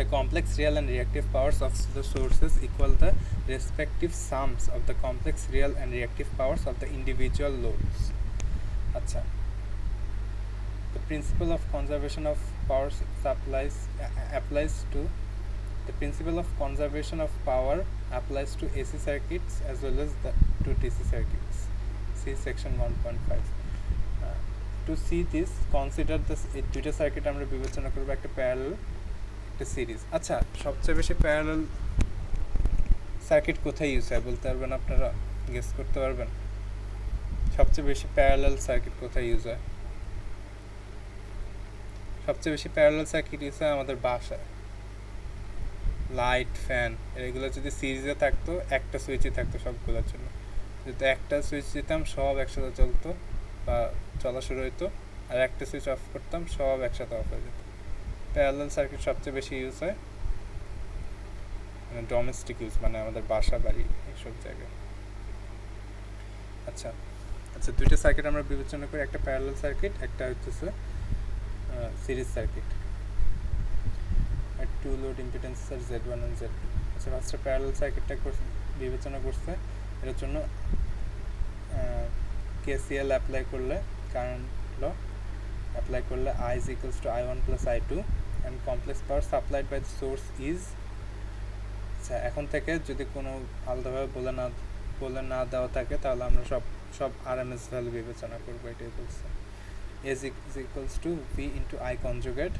The complex real and reactive powers of the sources equal the respective sums of the complex real and reactive powers of the individual loads. Acha. The principle of conservation of power applies to the principle of conservation of power applies to AC circuits as well as to DC circuits. See section 1.5. To see this, consider this দুইটা সার্কিট আমরা বিবেচনা করব একটা প্যারালাল একটা সিরিজ। আচ্ছা, সবচেয়ে বেশি প্যারালাল সার্কিট কোথায় ইউজ হয় বলতে পারবেন আপনারা? গেস করতে পারবেন সবচেয়ে বেশি প্যারালাল সার্কিট কোথায় ইউজ হয়? সবচেয়ে বেশি প্যারালাল সার্কিট ইউজ হয় আমাদের বাসায়। লাইট, ফ্যান এগুলো যদি সিরিজে থাকতো একটা সুইচই থাকতো সবগুলোর জন্য। যদি একটা সুইচ দিতাম সব একসাথে চলতো বা চলা শুরু হইতো, আর একটা সুইচ অফ করতাম সব একসাথে অফ হয়ে যেত। প্যারালাল সার্কিট সবচেয়ে বেশি ইউজ হয় মানে ডোমেস্টিক ইউজ, মানে আমাদের বাসা বাড়ি এইসব জায়গায়। আচ্ছা আচ্ছা, দুইটা সার্কিট আমরা বিবেচনা করি, একটা প্যারালাল সার্কিট, একটা হচ্ছে সিরিজ সার্কিট। আর two load impedances are Z1 and Z2। আচ্ছা, ফার্স্টে প্যারালাল সার্কিটটা বিবেচনা করছে। এর জন্য KCL অ্যাপ্লাই করলে, কারেন্ট ল অ্যাপ্লাই করলে I is equals to I1 plus I2 and complex power supplied by the source is। আচ্ছা, এখন থেকে যদি কোনো আলাদাভাবে বলে না দেওয়া থাকে তাহলে আমরা সব RMS ভ্যালু বিবেচনা করবো। এটাই বলছে is equals to V into I conjugate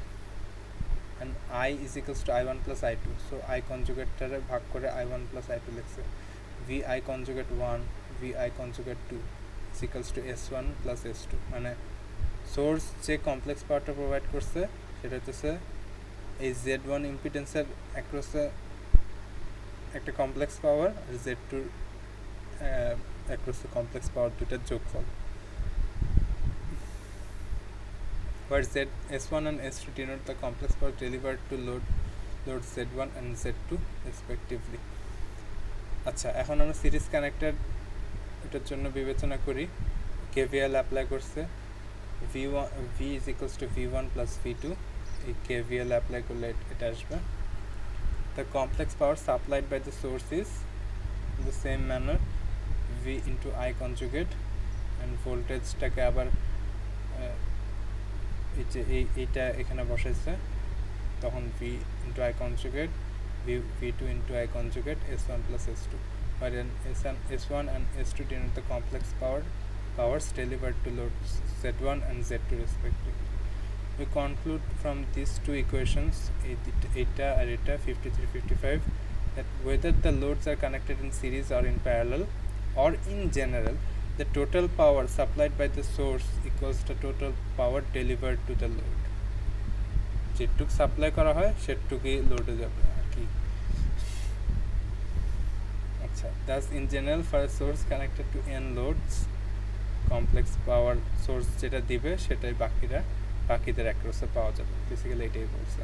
and I is equals to I1 plus I2। so I conjugate-টারে ভাগ করে I1 plus I2 লিখছে। VI conjugate 1 VI conjugate 2 is equals to S1 plus S2। মানে সোর্স যে কমপ্লেক্স পাওয়ারটা প্রোভাইড করছে সেটা হচ্ছে এই Z1 ইম্পিডেন্সের অ্যাক্রসে একটা কমপ্লেক্স পাওয়ার, আর Z2 অ্যাক্রসে কমপ্লেক্স পাওয়ার, দুটার যোগফল। where S1 and S2 denote the complex power delivered to load Z1 and Z2 respectively. আচ্ছা, এখন আমরা সিরিজ কানেক্টেড এটার জন্য বিবেচনা করি। KVL অ্যাপ্লাই করছে, V is equals to V1 plus V2, এই KVL অ্যাপ্লাই করলে এটা আসবে। The complex power supplied by the source is in the same manner V into I conjugate, and ভোল্টেজটাকে আবার এই যে এইটা এখানে বসাইছে, তখন V into I conjugate, V2 into I conjugate, S1 plus S2, wherein S1 and S2 denote the complex powers delivered to loads Z1 and Z2 respectively. We conclude from these two equations, eta and eta 53-55, that whether the loads are connected in series or in parallel or in general, the total power supplied by the source equals the total power delivered to the load. যেটুক সাপ্লাই করা হয় সেটুকুই লোডে যাবে আর কি। আচ্ছা, thus in general for a source connected to n loads, complex power source যেটা দিবে সেটাই বাকিদের অ্যাক্রসে পাওয়া যাবে, বেসিক্যালি এটাই বলছে।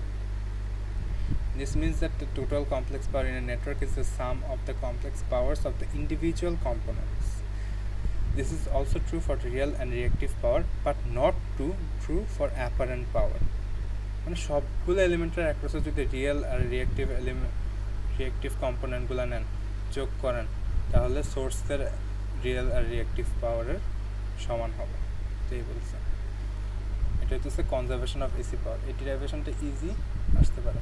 This means that the total complex power in a network is the sum of the complex powers of the individual components. This is also true for real and reactive power, but not true for apparent power. মানে সবগুলো এলিমেন্টের অ্যাক্রসে যদি রিয়েল আর রিয়েক্টিভ কম্পোনেন্টগুলো নেন, যোগ করেন, তাহলে সোর্সের রিয়েল আর রিয়েক্টিভ পাওয়ারের সমান হবে, এটাই বলছে। এটা হচ্ছে কনজারভেশন অফ এসি পাওয়ার। এই ডিরাইভেশনটা ইজি আসতে পারে,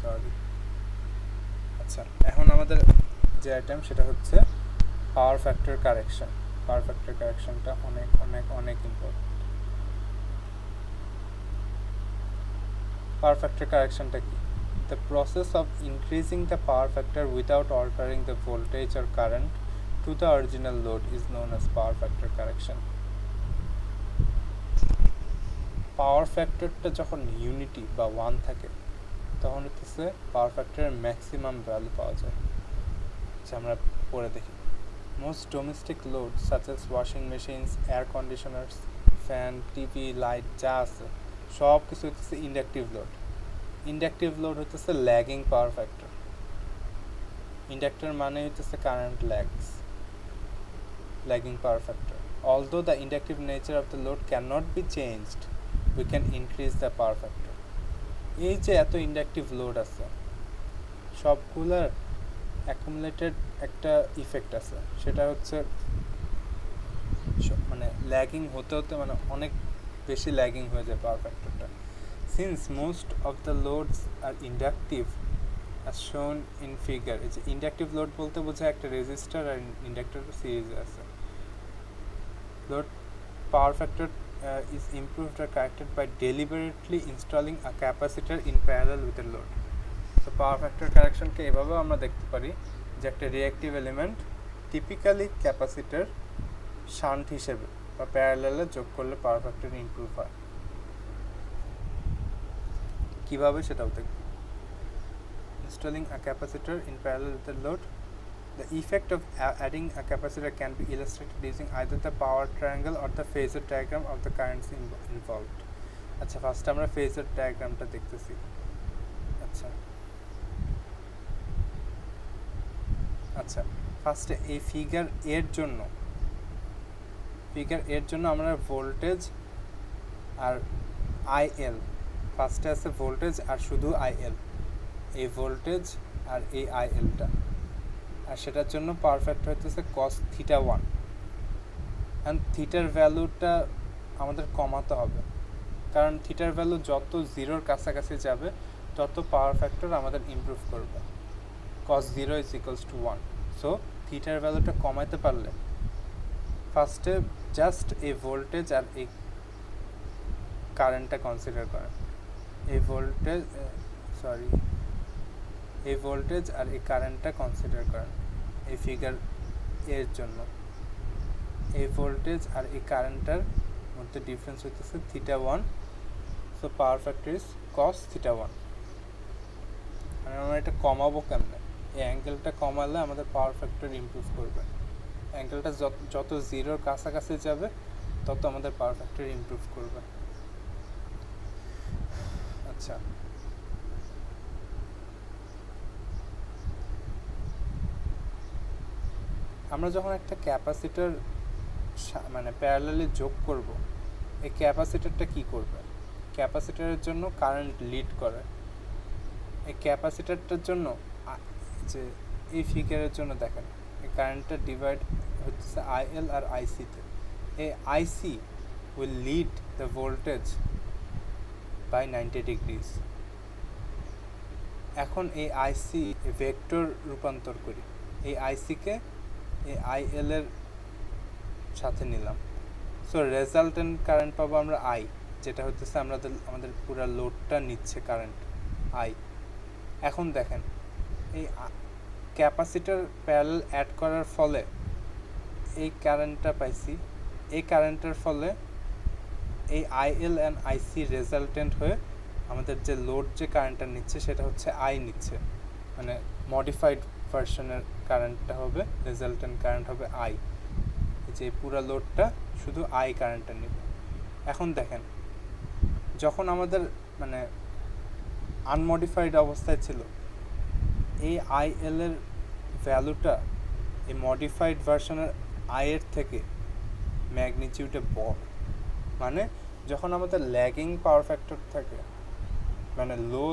সরি। আচ্ছা, এখন আমাদের যে আইটেম সেটা হচ্ছে power factor correction. Power factor কারেকশনটা অনেক অনেক অনেক ইম্পর্টেন্ট। পাওয়ার ফ্যাক্টর কারেকশনটা কি? The process of increasing the power factor without altering the voltage or current to the original load is known as power factor correction. পাওয়ার ফ্যাক্টরটা যখন ইউনিটি বা 1 থাকে তখন হচ্ছে পাওয়ার ফ্যাক্টরের ম্যাক্সিমাম ভ্যালু পাওয়া যায়। আচ্ছা, আমরা পরে দেখি। Most domestic loads such as washing machines, air conditioners, fan, TV, light যা আছে সব কিছু হচ্ছে ইন্ডাকটিভ লোড। ইন্ডাকটিভ লোড হচ্ছে ল্যাগিং পাওয়ার ফ্যাক্টর। ইন্ডাক্টর মানে হচ্ছে current lagging power factor. Although the inductive nature of the load cannot be changed, we can increase the power factor. এই যে এত ইন্ডাকটিভ লোড আছে সবগুলোর অ্যাকুমুলেটেড একটা ইফেক্ট আছে, সেটা হচ্ছে মানে ল্যাগিং হতে হতে মানে অনেক বেশি ল্যাগিং হয়ে যায় পাওয়ার ফ্যাক্টরটা। Since most of the loads are inductive as shown in figure, এই যে ইন্ডাকটিভ লোড বলতে বোঝায় একটা রেজিস্টার আর ইন্ডাক্টর সিরিজে আছে। Load power factor is improved or corrected by deliberately installing a capacitor in parallel with the load. So power factor correction কে এভাবেও আমরা দেখতে পারি যে একটা reactive element typically capacitor shunt হিসেবে বা প্যারালালে যোগ করলে পাওয়ার ফ্যাক্টর ইমপ্রুভ হয়। কিভাবে সেটাও দেখব। Installing a capacitor in parallel with the load. The effect of adding a capacitor can be illustrated using either the power triangle or the phasor diagram of the currents involved. আচ্ছা, ফার্স্ট আমরা phasor diagramটা দেখতেছি। আচ্ছা, ফার্স্টে এই ফিগার এর জন্য আমরা ভোল্টেজ আর আইএল, ফার্স্টে আছে ভোল্টেজ আর শুধু আইএল, এই ভোল্টেজ আর এই আইএলটা, আর সেটার জন্য পাওয়ার ফ্যাক্টর হচ্ছে cos θ1, অ্যান্ড থিটার ভ্যালুটা আমাদের কমাতে হবে, কারণ থিটার ভ্যালু যত জিরোর কাছাকাছি যাবে তত পাওয়ার ফ্যাক্টর আমাদের ইমপ্রুভ করবে। cos 0 is equals to 1, so থিটার ভ্যালুটা কমাইতে পারলে ফার্স্টে জাস্ট এই ভোল্টেজ আর এই কারেন্টটা কনসিডার করেন। এই ভোল্টেজ আর এই কারেন্টটা কনসিডার করেন এই ফিগার এর জন্য। এই ভোল্টেজ আর এই কারেন্টটার মধ্যে ডিফারেন্স হচ্ছে θ1, so power factor is cos θ1। আর আমরা এটা কমাবো কেমনে? এই অ্যাঙ্গেলটা কমালে আমাদের পাওয়ার ফ্যাক্টর ইমপ্রুভ করবে। অ্যাঙ্গেলটা যত জিরোর কাছাকাছি যাবে তত আমাদের পাওয়ার ফ্যাক্টর ইমপ্রুভ করবে। আচ্ছা, আমরা যখন একটা ক্যাপাসিটর মানে প্যারালালি যোগ করব, এই ক্যাপাসিটরটা কি করবে? ক্যাপাসিটরের জন্য কারেন্ট লিড করে। এই ক্যাপাসিটরটার জন্য যে এই ফিগারের জন্য দেখেন এই কারেন্টটা ডিভাইড হচ্ছে আইএল আর আইসিতে। এই IC will lead the voltage by 90 degrees. এখন এই আইসি ভেক্টর রূপান্তর করি, এই আইসিকে এই আইএল এর সাথে নিলাম, সো রেজাল্টেন্ট কারেন্ট পাবো আমরা আই, যেটা হচ্ছে আমাদের পুরো লোডটা নিচ্ছে কারেন্ট আই। এখন দেখেন এই ক্যাপাসিটর প্যারালাল অ্যাড করার ফলে এই কারেন্টটা পাইছি, এই কারেন্টের ফলে এই আইএল অ্যান্ড আইসি রেজাল্টেন্ট হয়ে আমাদের যে লোড যে কারেন্টটা নিচ্ছে সেটা হচ্ছে আই নিচ্ছে, মানে মডিফাইড ভার্সনের কারেন্টটা হবে রেজাল্টেন্ট কারেন্ট হবে আই, যে পুরো লোডটা শুধু আই কারেন্টটা নেবে। এখন দেখেন যখন আমাদের মানে আনমডিফাইড অবস্থায় ছিল এই আইএল এর ভ্যালুটা এই মডিফাইড ভার্সনের আই এর থেকে ম্যাগনিটিউডে বড়, মানে যখন আমাদের ল্যাগিং পাওয়ার ফ্যাক্টর থাকে, মানে লো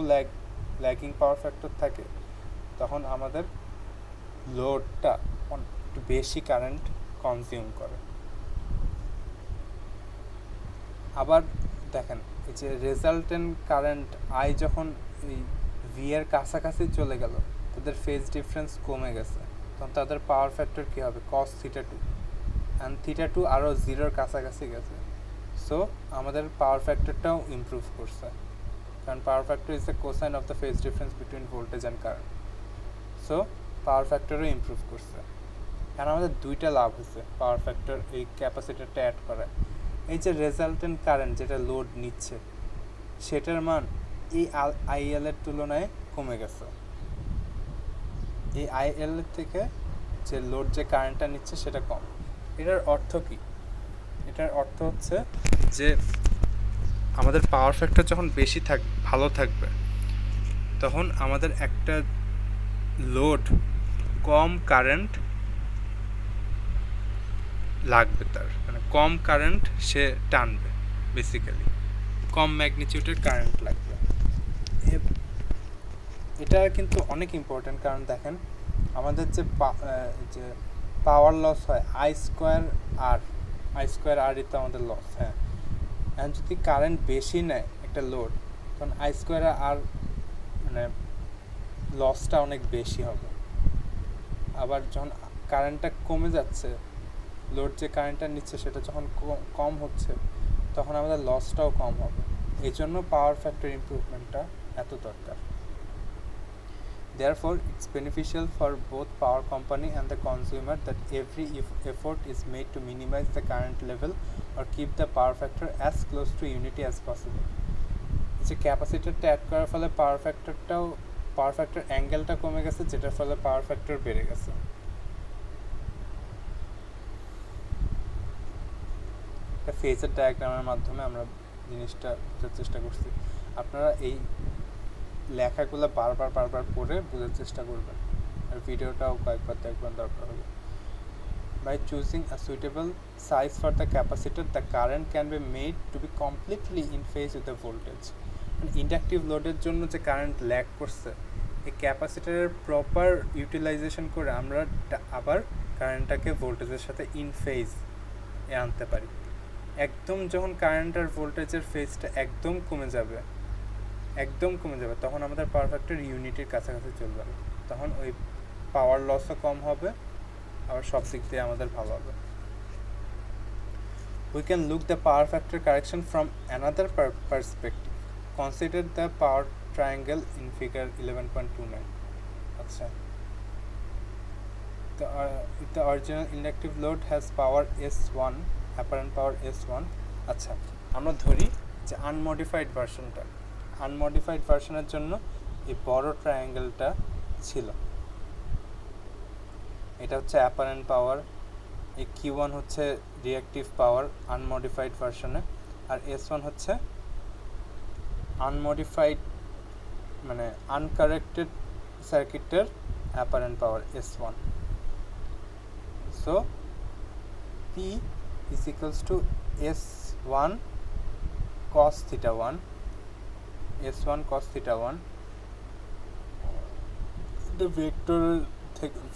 ল্যাগিং পাওয়ার ফ্যাক্টর থাকে, তখন আমাদের লোডটা একটু বেশি কারেন্ট কনজিউম করে। আবার দেখেন এই যে রেজাল্টেন্ট কারেন্ট আই যখন এই ভি এর কাছাকাছি চলে গেল, তাদের ফেজ ডিফারেন্স কমে গেছে, তখন তাদের পাওয়ার ফ্যাক্টর কী হবে? cos θ2, অ্যান্ড θ2 আরও জিরোর কাছাকাছি গেছে, সো আমাদের পাওয়ার ফ্যাক্টরটাও ইমপ্রুভ করছে, কারণ power factor is the cosine of the phase difference between voltage and current, so power ফ্যাক্টরও ইমপ্রুভ করছে। কারণ আমাদের দুইটা লাভ হয়েছে পাওয়ার ফ্যাক্টর এই ক্যাপাসিটরটা অ্যাড করায়। এই যে রেজাল্টেন্ট কারেন্ট যেটা লোড নিচ্ছে সেটার মান এই আইএল এর তুলনায় কমে গেছে, এই আইএল এর থেকে যে লোড যে কারেন্টটা নিচ্ছে সেটা কম। এটার অর্থ কি? এটার অর্থ হচ্ছে যে আমাদের পাওয়ার ফ্যাক্টর যখন বেশি ভালো থাকবে তখন আমাদের একটা লোড কম কারেন্ট লাগবে, তার মানে কম কারেন্ট সে টানবে, বেসিক্যালি কম ম্যাগনিটিউডের কারেন্ট লাগবে। এটা কিন্তু অনেক ইম্পর্টেন্ট, কারণ দেখেন আমাদের যে পাওয়ার লস হয় আই স্কোয়ার আর তো আমাদের লস, হ্যাঁ, এখন যদি কারেন্ট বেশি নেয় একটা লোড তখন আই স্কোয়ার আর মানে লসটা অনেক বেশি হবে। আবার যখন কারেন্টটা কমে যাচ্ছে, লোড যে কারেন্টটা নিচ্ছে সেটা যখন কম হচ্ছে তখন আমাদের লসটাও কম হবে। এই জন্য পাওয়ার ফ্যাক্টর ইমপ্রুভমেন্টটা এত দরকার। Therefore, it's beneficial for both power company and the consumer that every effort is made to minimize the current level or keep the power factor as close to unity as possible. যে ক্যাপাসিটরটা অ্যাড করার ফলে পাওয়ার ফ্যাক্টর অ্যাঙ্গেলটা কমে গেছে, যেটার ফলে পাওয়ার ফ্যাক্টর বেড়ে গেছে। একটা ফেজার ডায়াগ্রামের মাধ্যমে আমরা জিনিসটা বোঝার চেষ্টা করছি। আপনারা এই লেখাগুলো বারবার পড়ে বোঝার চেষ্টা করবেন, আর ভিডিওটাও কয়েকবার দেখবেন দরকার হবে। By choosing a suitable size for the capacitor, the current can be made to be completely in phase with the voltage. Inductive লোডের জন্য যে কারেন্ট ল্যাগ করছে, এই ক্যাপাসিটরের প্রপার ইউটিলাইজেশন করে আমরা আবার কারেন্টটাকে ভোল্টেজের সাথে ইন ফেজ এ আনতে পারি। একদম যখন কারেন্ট আর ভোল্টেজের ফেজটা একদম কমে যাবে তখন আমাদের পাওয়ার ফ্যাক্টর ইউনিটির কাছাকাছি চলে যাবে, তখন ওই পাওয়ার লসও কম হবে, আবার সব দিক দিয়ে আমাদের ভালো হবে। We can look the power factor correction from another perspective. Consider the power triangle in figure 11.29. আচ্ছা, the original inductive load has power S1, apparent power S1. আচ্ছা, আমরা ধরি যে আনমডিফাইড ভার্সনের জন্য এই বড় ট্রায়াঙ্গেলটা ছিল, এটা হচ্ছে অ্যাপারেন্ট পাওয়ার এই Q1 হচ্ছে রিঅ্যাক্টিভ পাওয়ার আনমডিফাইড ভার্সনে, আর S1 হচ্ছে আনমডিফাইড মানে আনকারেক্টেড সার্কিটের apparent power S1. So P is equals to S1 cos theta 1, S1 cos theta 1. The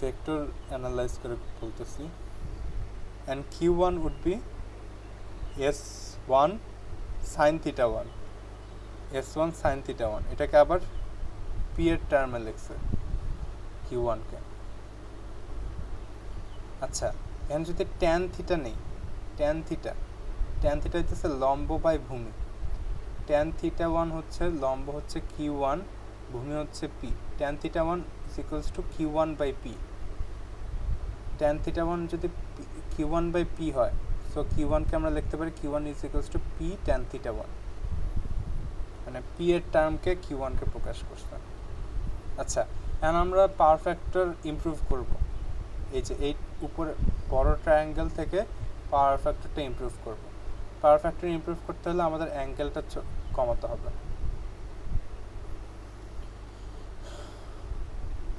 vector analyze করে বলতেছি, and Q1 would be S1 sin theta 1, S1 sin theta 1. এটাকে আবার P এর টার্মে লিখছে Q1 কে। আচ্ছা, এখন যদি tan থিটা নেই, tan থিটা হচ্ছে লম্ব বাই ভূমি। tan থিটা 1 হচ্ছে লম্ব হচ্ছে Q1, ভূমি হচ্ছে P। tan theta 1 is equals to Q1 by P. tan theta 1 যদি Q1 by P হয়, সো Q1 কে আমরা লিখতে পারি Q1 is equals to P tan theta 1, মানে P এর টার্মকে Q1 কে প্রকাশ করছে। আচ্ছা, এখন আমরা পাওয়ার ফ্যাক্টর ইমপ্রুভ করব। এই যে এই উপরে বড় ট্রায়াঙ্গেল থেকে পাওয়ার ফ্যাক্টরটা ইমপ্রুভ করব। পাওয়ার ফ্যাক্টর ইমপ্রুভ করতে হলে আমাদের অ্যাঙ্গেলটা কমাতে হবে।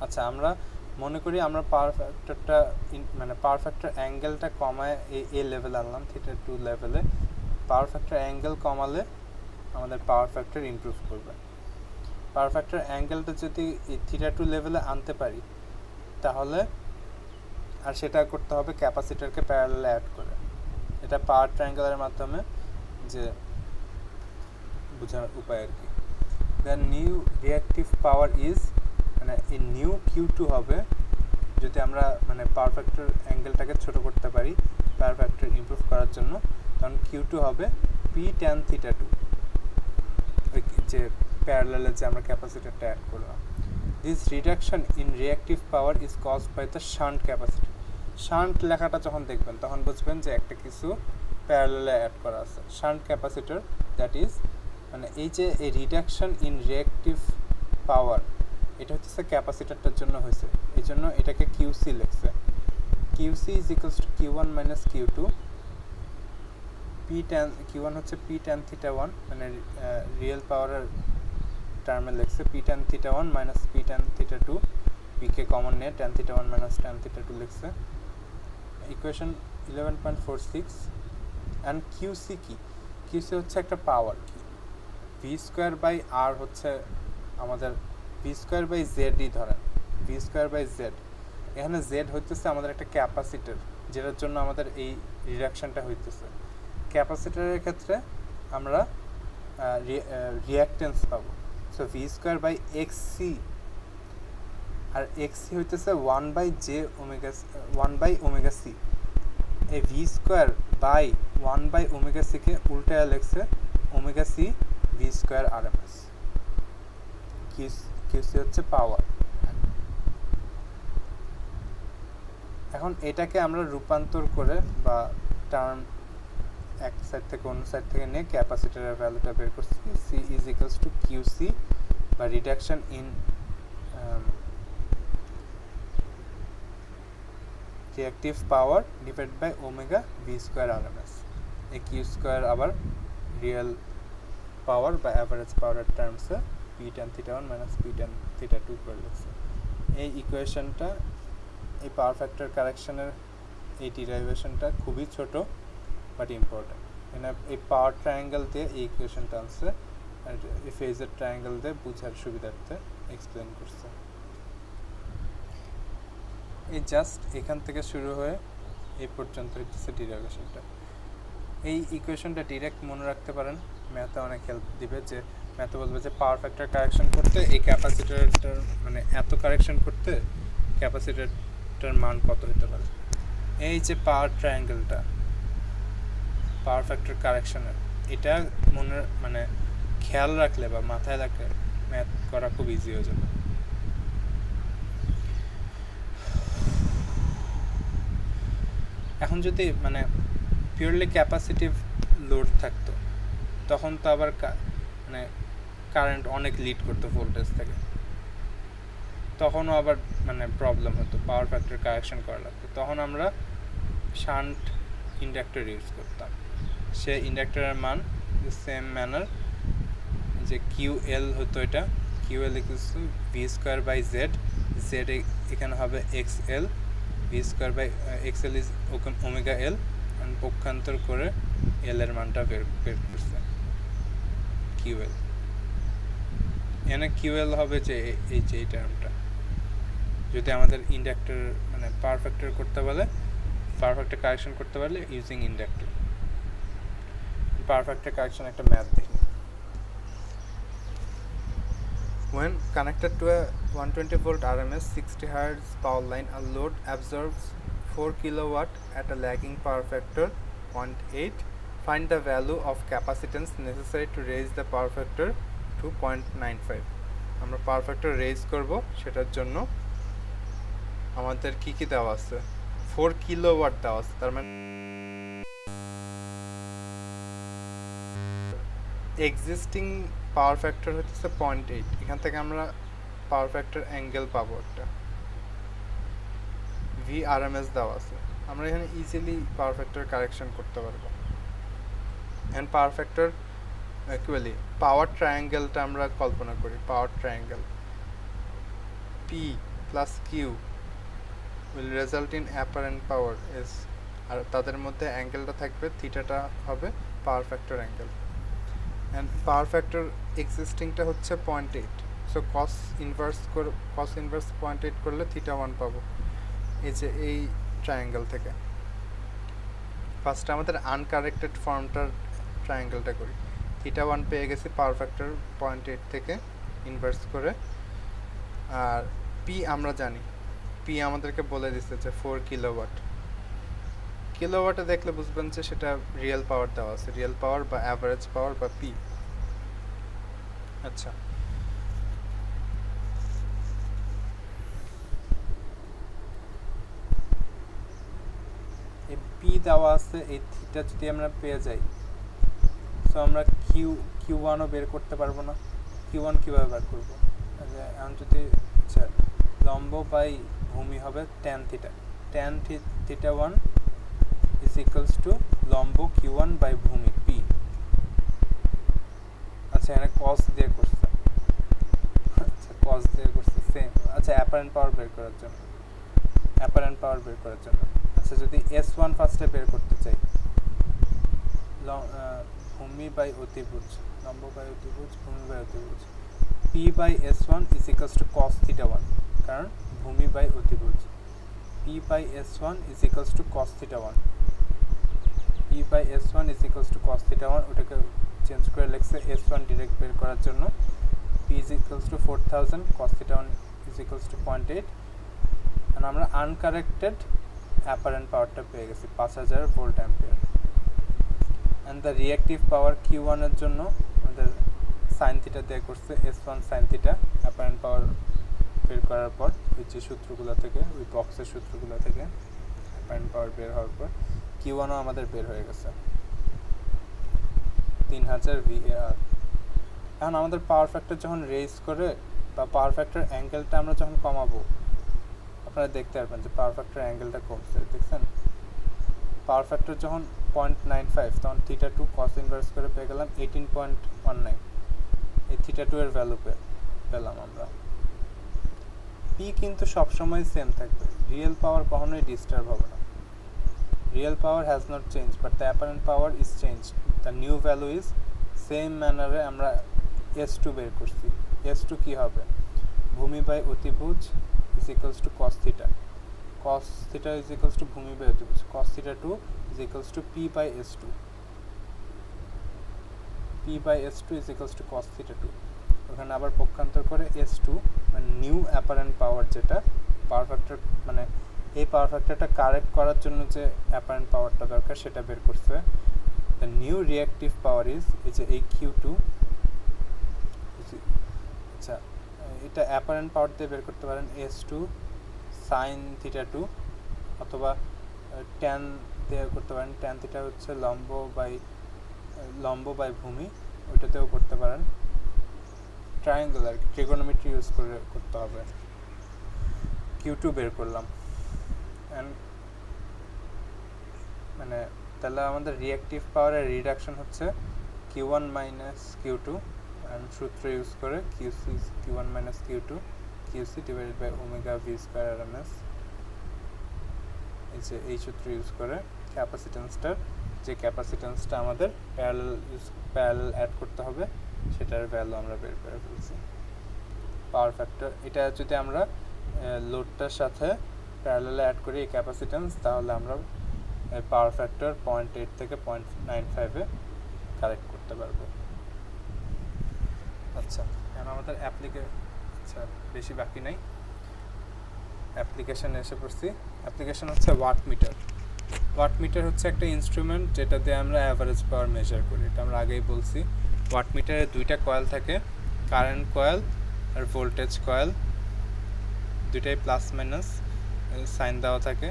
আচ্ছা, আমরা মনে করি আমরা পাওয়ার ফ্যাক্টরটা মানে পাওয়ার ফ্যাক্টর অ্যাঙ্গেলটা কমায় এই লেভেলে আনলাম, থিটা 2 লেভেলে। পাওয়ার ফ্যাক্টর অ্যাঙ্গেল কমালে আমাদের পাওয়ার ফ্যাক্টর ইমপ্রুভ করবে। পাওয়ার ফ্যাক্টর অ্যাঙ্গেলটা যদি থিটা 2 লেভেলে আনতে পারি, তাহলে আর সেটা করতে হবে ক্যাপাসিটরকে প্যারালালে অ্যাড করে। এটা পাওয়ার ট্রায়াঙ্গেলের মাধ্যমে যে বোঝার উপায় আর কি। The new reactive power is, মানে এই নিউ Q2 হবে যদি আমরা মানে পাওয়ার ফ্যাক্টর অ্যাঙ্গেলটাকে ছোট করতে পারি পাওয়ার ফ্যাক্টর ইমপ্রুভ করার জন্য, তখন Q2 হবে P tan theta 2, ওই যে প্যারালালে যে আমরা ক্যাপাসিটরটা অ্যাড করলাম। This reduction in reactive power is caused by the shunt capacitor. Shunt লেখাটা যখন দেখবেন তখন বুঝবেন যে একটা কিছু প্যারালালে অ্যাড করা আছে। শান্ট ক্যাপাসিটর, দ্যাট ইজ মানে এই যে এই রিডাকশন ইন রিঅ্যাক্টিভ পাওয়ার, এটা হচ্ছে ক্যাপাসিটরটার জন্য হয়েছে, এই জন্য এটাকে QC লিখছে। QC is equals two Q1 minus Q2। Q1 হচ্ছে P tan theta 1, মানে রিয়েল পাওয়ারের টার্মে লিখছে P tan theta 1 minus P tan theta 2, P কে কমন নিয়ে tan theta 1 minus tan theta 2 লিখছে। ইকুয়েশন 11.46। অ্যান্ড QC কি? QC হচ্ছে একটা পাওয়ার, V স্কোয়ার বাই R হচ্ছে আমাদের V স্কোয়ার বাই জেডই ধরেন, V স্কোয়ার বাই জেড। এখানে জেড হইতেছে আমাদের একটা ক্যাপাসিটর, যেটার জন্য আমাদের এই রিডাকশনটা হইতেছে। ক্যাপাসিটরের ক্ষেত্রে আমরা রিঅ্যাকটেন্স পাবো, so V square by XC, আর XC হইতেছে 1 বাই ওমেগা C। এই V square by 1 by omega C কে উল্টায় লিখছে omega C V square RMS। QC হচ্ছে পাওয়ার। এখন এটাকে আমরা রূপান্তর করে বা টার্ম এক সাইড থেকে অন্য সাইড থেকে নিয়ে ক্যাপাসিটরের ভ্যালুটা বের করছি। C is equals to QC বা reduction in reactive power divide by omega V square RMS। এই Q স্কোয়ার আবার রিয়েল পাওয়ার বা অ্যাভারেজ পাওয়ারের টার্মসে P tan theta 1 minus P tan theta 2 করে লিখছে। এই ইকুয়েশনটা, এই পাওয়ার ফ্যাক্টর কারেকশনের এই ডিরাইভেশনটা খুবই ছোট বাট ইম্পর্টেন্ট। এই পাওয়ার ট্রায়াঙ্গেল দিয়ে এই ইকুয়েশনটা আনছে, আর এই ফেজার ট্রায়াঙ্গেল দিয়ে বুঝার সুবিধার্থে এক্সপ্লেন করছে। এই জাস্ট এখান থেকে শুরু হয়ে এই পর্যন্ত হচ্ছে ডিরাইভেশনটা। এই ইকুয়েশনটা ডিরেক্ট মনে রাখতে পারেন, ম্যাথে অনেক হেল্প দিবে। যে ম্যাথে বলবে যে পাওয়ার ফ্যাক্টর কারেকশন করতে এই ক্যাপাসিটরটার মানে এত কারেকশন করতে ক্যাপাসিটরটার মান কত হতে পারে। এই যে পাওয়ার ট্রায়াঙ্গেলটা পাওয়ার ফ্যাক্টর কারেকশনের, এটা মনে মানে খেয়াল রাখলে বা মাথায় রাখলে ম্যাথ করা খুব ইজি হয়ে যাবে। এখন যদি মানে পিওরলি ক্যাপাসিটিভ লোড থাকতো, তখন তো আবার মানে কারেন্ট অনেক লিড করতো ভোল্টেজ থেকে, তখনও আবার মানে প্রবলেম হতো, পাওয়ার ফ্যাক্টর কারেকশন করা লাগতো। তখন আমরা শান্ট ইন্ডাক্টর ইউজ করতাম। সে ইন্ডাক্টরের মান সেম ম্যানার যে কিউএল হতো, এটা QL equals to V square by Z, Z এখানে হবে X L, V square by X L is omega L, পক্ষান্তর করে এল এর মানটা বের করছে কিউএল। এখানে কিউএল হবে যে এই টার্মটা। যদি আমাদের ইন্ডাক্টর মানে পাওয়ার ফ্যাক্টর করতে বলে, পাওয়ার ফ্যাক্টর কারেকশন করতে পারলে ইউজিং ইন্ডাক্টর। পাওয়ার ফ্যাক্টর কারেকশন একটা ম্যাথ দেখি। When connected to a 120 volt RMS 60 Hz power line, a load absorbs 4 kilowatt at a lagging power factor 0.8. Find the value of capacitance necessary to raise the power factor to 0.95. আমরা পাওয়ার ফ্যাক্টর রেজ করব, সেটার জন্য আমাদের কি কি দেওয়া আছে? 4 কিলোওয়াট দেওয়া আছে, তার মানে এক্সিস্টিং পাওয়ার ফ্যাক্টর হচ্ছে 0.8। এখান থেকে আমরা পাওয়ার ফ্যাক্টর অ্যাঙ্গেল পাবো একটা, VRMS দেওয়া আছে। আমরা এখানে ইজিলি পাওয়ার ফ্যাক্টর কারেকশন করতে পারবো। And power factor actually power ট্রায়াঙ্গেলটা আমরা কল্পনা করি। Power triangle P plus Q will result in apparent power S, আর তাদের মধ্যে অ্যাঙ্গেলটা থাকবে থিটাটা হবে power factor angle. And power factor এক্সিস্টিংটা হচ্ছে 0.8, সো কস ইনভার্স 0.8 করলে থিটা 1 পাবো এই যে এই ট্রায়াঙ্গেল থেকে। ফার্স্টে আমাদের আনকারেক্টেড ফর্মটার ট্রায়াঙ্গেলটা করি। থিটা 1 পেয়ে গেছি পাওয়ার ফ্যাক্টর 0.8 থেকে ইনভার্স করে। আর পি আমরা জানি, পি আমাদেরকে বলে দিচ্ছে যে 4 কিলোওয়াট। কিলোওয়াটে দেখলে বুঝবেন যে সেটা রিয়েল পাওয়ার দেওয়া আছে, রিয়েল পাওয়ার বা অ্যাভারেজ পাওয়ার বা পি। আচ্ছা, এই পি দেওয়া আছে, এই থিটা যদি আমরা পেয়ে যাই, সো আমরা কিউ ওয়ানও বের করতে পারবো না। কিউ ওয়ান কীভাবে বের করবো? এখন যদি আচ্ছা লম্ব বাই ভূমি হবে tan theta, tan theta 1 is equals to লম্ব q1 বাই ভূমি p। আচ্ছা এখানে cos দিয়ে করছে, আচ্ছা cos দিয়ে করছে সেম। আচ্ছা অ্যাপারেন্ট পাওয়ার বের করার জন্য, অ্যাপারেন্ট পাওয়ার বের করার জন্য আচ্ছা যদি S1 ফার্স্টে বের করতে চাই, ভূমি বাই অতিভুজ, লম্ব বাই অতিভুজ, ভূমি বাই অতিভুজ, p by S1 is equals to cos theta 1, কারণ ভূমি বাই অতিভুজ। p by S1 is equals to cos theta 1, p by S1 is equals to cos theta 1, ওটাকে চেঞ্জ করে লিখছে S1 ডিরেক্ট বের করার জন্য। p is equals to 4000, cos theta 1 is equals to 0.8, আর আমরা আনকারেক্টেড অ্যাপারেন্ট পাওয়ারটা পেয়ে গেছি 5000 volt ampere. And the reactive power Q1 এর জন্য আমাদের সাইন থিটা দিয়ে করছে S1 sine theta, apparent power বের করার পর ওই যে সূত্রগুলো থেকে, ওই বক্সের সূত্রগুলো থেকে অ্যাপারেন্ট পাওয়ার বের হওয়ার পর Q1ও আমাদের বের হয়ে গেছে 3000 VAR। এখন আমাদের পাওয়ার ফ্যাক্টর যখন রেজ করে বা পাওয়ার ফ্যাক্টর অ্যাঙ্গেলটা আমরা যখন কমাবো, আপনারা দেখতে পারবেন যে পাওয়ার ফ্যাক্টর অ্যাঙ্গেলটা কমছে, দেখছেন? পাওয়ার ফ্যাক্টর যখন 0.95 তখন থিটা 2 কস ইনভার্স করে পেয়ে গেলাম 18.19, এই থিটা 2 এর ভ্যালু পেলাম আমরা। পি কিন্তু সবসময় সেম থাকবে, রিয়েল পাওয়ার কখনোই ডিস্টার্ব হবে না। Real power has not change but the apparent power is change, the new value is same ম্যানারে আমরা S2 বের করছি। S2 কি হবে? ভূমি বাই অতিভুজ is equals to cos theta, cos theta is equals to ভূমি বাই অতিভুজ, cos theta 2 is equals to p by S2, p by S2 is equals to cos theta 2। ওখানে আবার পক্ষান্তর করে S2 মানে নিউ অ্যাপারেন্ট পাওয়ার, যেটা পাওয়ার ফ্যাক্টর মানে এই পাওয়ার ফ্যাক্টরটা কারেক্ট করার জন্য যে অ্যাপারেন্ট পাওয়ারটা দরকার সেটা বের করছে। The new reactive power is এই যে এই Q2। আচ্ছা এটা অ্যাপারেন্ট পাওয়ার দিয়ে বের করতে পারেন S2 সাইন থিটা 2, অথবা ট্যান দিয়ে করতে পারেন, ট্যান থিটা হচ্ছে লম্ব বাই ভূমি, ওইটাতেও করতে পারেন। ট্রায়াঙ্গেল আর কি, ট্রিগোনোমেট্রি ইউজ করে করতে হবে। Q2 বের করলাম, অ্যান্ড মানে তাহলে আমাদের রিঅ্যাক্টিভ পাওয়ারের রিডাকশন হচ্ছে Q1 মাইনাস Q2 অ্যান্ড সূত্র ইউজ করে Q1 minus Q2 QC divided by omega V square RMS, এই সূত্র ইউজ করে ক্যাপাসিটেন্সটার, যে ক্যাপাসিটেন্সটা আমাদের প্যারালাল অ্যাড করতে হবে সেটার ভ্যালু আমরা বের করে ফেলছি। পাওয়ার ফ্যাক্টর এটা যদি আমরা লোডটার সাথে প্যারালালে অ্যাড করি এই ক্যাপাসিটেন্স, তাহলে আমরা পাওয়ার ফ্যাক্টর 0.8 থেকে 0.95-এ কারেক্ট করতে পারবো। আচ্ছা, এখন আমাদের আচ্ছা বেশি বাকি নাই, অ্যাপ্লিকেশানে এসে পড়ছি। অ্যাপ্লিকেশান হচ্ছে ওয়াট মিটার। ওয়াট মিটার হচ্ছে একটা ইনস্ট্রুমেন্ট যেটাতে আমরা অ্যাভারেজ পাওয়ার মেজার করি, এটা আমরা আগেই বলছি। ওয়াট মিটারে দুইটা কয়েল থাকে, কারেন্ট কয়েল আর ভোল্টেজ কয়েল, দুইটাই প্লাস মাইনাস সাইন দেওয়া থাকে।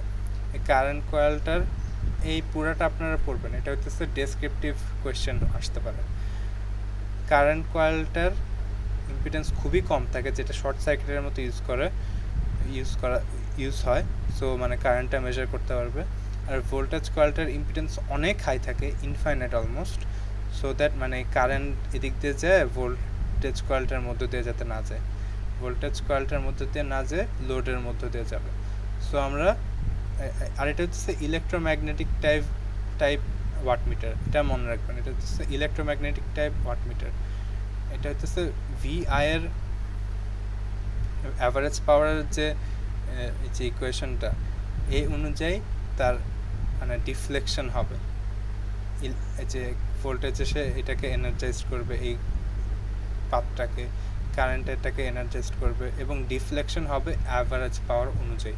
এই কারেন্ট কয়েলটার এই পুরাটা আপনারা পড়বেন, এটা হচ্ছে ডেসক্রিপটিভ কোয়েশ্চেন আসতে পারে। কারেন্ট কয়েলটার ইম্পিডেন্স খুবই কম থাকে, যেটা শর্ট সার্কিটের মতো ইউজ হয়, সো মানে কারেন্টটা মেজার করতে পারবে। আর ভোল্টেজ কয়েলটার ইম্পিডেন্স অনেক হাই থাকে, ইনফাইনাইট অলমোস্ট, সো দ্যাট মানে কারেন্ট এদিক দিয়ে যায় ভোল্টেজ কয়েলটার মধ্য দিয়ে যাতে না যায়, ভোল্টেজ কয়েলটার মধ্য দিয়ে না যায় লোডের মধ্য দিয়ে যাবে। সো আমরা আর এটা হচ্ছে ইলেকট্রোম্যাগনেটিক টাইপ ওয়াট মিটার, এটা মনে রাখবেন, এটা হচ্ছে ইলেকট্রোম্যাগনেটিক টাইপ ওয়াট মিটার। এটা হচ্ছে VI এর অ্যাভারেজ পাওয়ারের যে ইকুয়েশনটা, এই অনুযায়ী তার মানে ডিফ্লেকশন হবে, যে ভোল্টেজ এসে এটাকে এনার্জাইজ করবে, এই পাতটাকে কারেন্ট এটাকে এনার্জাইজ করবে, এবং ডিফ্লেকশন হবে অ্যাভারেজ পাওয়ার অনুযায়ী।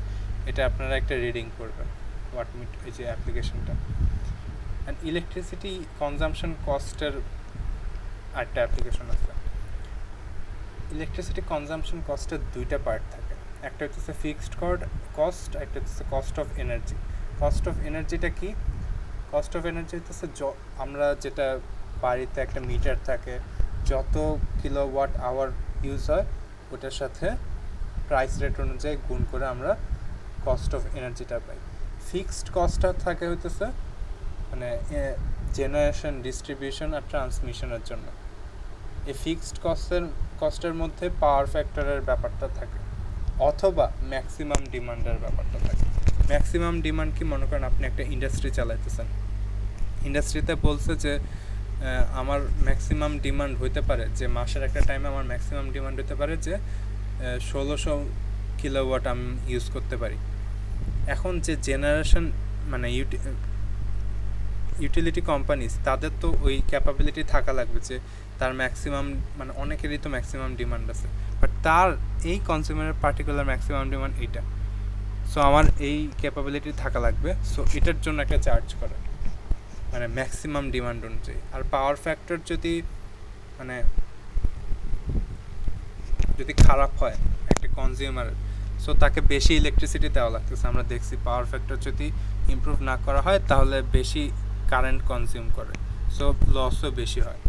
এটা আপনারা একটা রিডিং করবেন ওয়াট মিটার, এই যে অ্যাপ্লিকেশনটা। অ্যান্ড ইলেকট্রিসিটি কনজাম্পশন কস্টের একটা অ্যাপ্লিকেশন আছে। ইলেকট্রিসিটি কনজাম্পশন কস্টের দুইটা পার্ট থাকে, একটা হচ্ছে ফিক্সড কস্ট, একটা হচ্ছে cost of energy. Cost of এনার্জিটা কি? কস্ট অফ এনার্জি হচ্ছে আমরা যেটা বাড়িতে একটা মিটার থাকে, যত কিলোওয়াট আওয়ার ইউজ হয় ওটার সাথে প্রাইস রেট অনুযায়ী গুণ করে আমরা কস্ট অফ এনার্জিটা পাই। ফিক্সড কস্টটা থাকে হইতেছে মানে জেনারেশন, ডিস্ট্রিবিউশন আর ট্রান্সমিশনের জন্য। এই ফিক্সড কস্টের মধ্যে পাওয়ার ফ্যাক্টরের ব্যাপারটা থাকে, অথবা ম্যাক্সিমাম ডিমান্ডের ব্যাপারটা থাকে। ম্যাক্সিমাম ডিমান্ড কি, মনে করেন আপনি একটা ইন্ডাস্ট্রি চালাইতেছেন, ইন্ডাস্ট্রিতে বলছে যে আমার ম্যাক্সিমাম ডিমান্ড হইতে পারে, যে মাসের একটা টাইমে আমার ম্যাক্সিমাম ডিমান্ড হতে পারে যে 1600 কিলোওয়াট আমি ইউজ করতে পারি। এখন যে জেনারেশন মানে ইউটিলিটি কোম্পানিজ, তাদের তো ওই ক্যাপাবিলিটি থাকা লাগবে যে তার ম্যাক্সিমাম, মানে অনেকেরই তো ম্যাক্সিমাম ডিমান্ড আছে, বাট তার এই কনজিউমারের পার্টিকুলার ম্যাক্সিমাম ডিমান্ড এইটা, সো আমার এই ক্যাপাবিলিটি থাকা লাগবে, সো এটার জন্য একটা চার্জ করে মানে ম্যাক্সিমাম ডিমান্ড অনুযায়ী। আর পাওয়ার ফ্যাক্টর যদি খারাপ হয় একটা কনজিউমারের, সো তাকে বেশি ইলেকট্রিসিটি দেওয়া লাগতেছে। আমরা দেখছি পাওয়ার ফ্যাক্টর যদি ইমপ্রুভ না করা হয় তাহলে বেশি কারেন্ট কনজিউম করে, সো লসও বেশি হয়,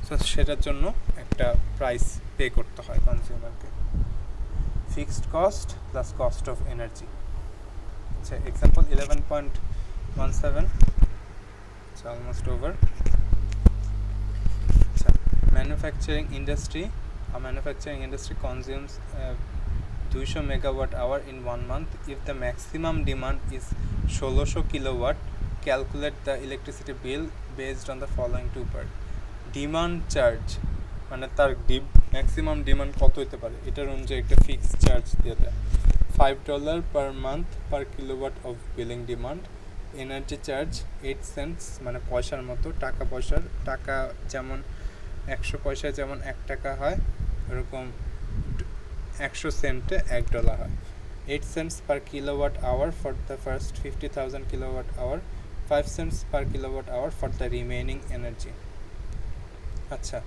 সো সেটার জন্য একটা প্রাইস পে করতে হয় কনজিউমারকে। Fixed cost plus cost of energy. আচ্ছা, এক্সাম্পল 11.17, it's almost over. আচ্ছা, manufacturing industry, a manufacturing industry consumes 200 megawatt hour in 1 month. If the maximum demand is 1600 kilowatt, calculate the electricity bill based on the following two parts. Demand charge মানে তার ম্যাক্সিমাম ডিমান্ড কত হতে পারে, এটার অনুযায়ী একটা ফিক্সড চার্জ দিয়ে দেয়, $5 per month per kilowatt of billing demand. Energy charge 8 cents মানে পয়সার মতো, টাকা যেমন 100 পয়সায় যেমন 1 টাকা হয়, এরকম 100 সেন্টে $1 হয়। 8 cents per kilowatt hour for the first 50,000 kilowatt hour, 5 cents per kilowatt hour for the remaining energy. আচ্ছা,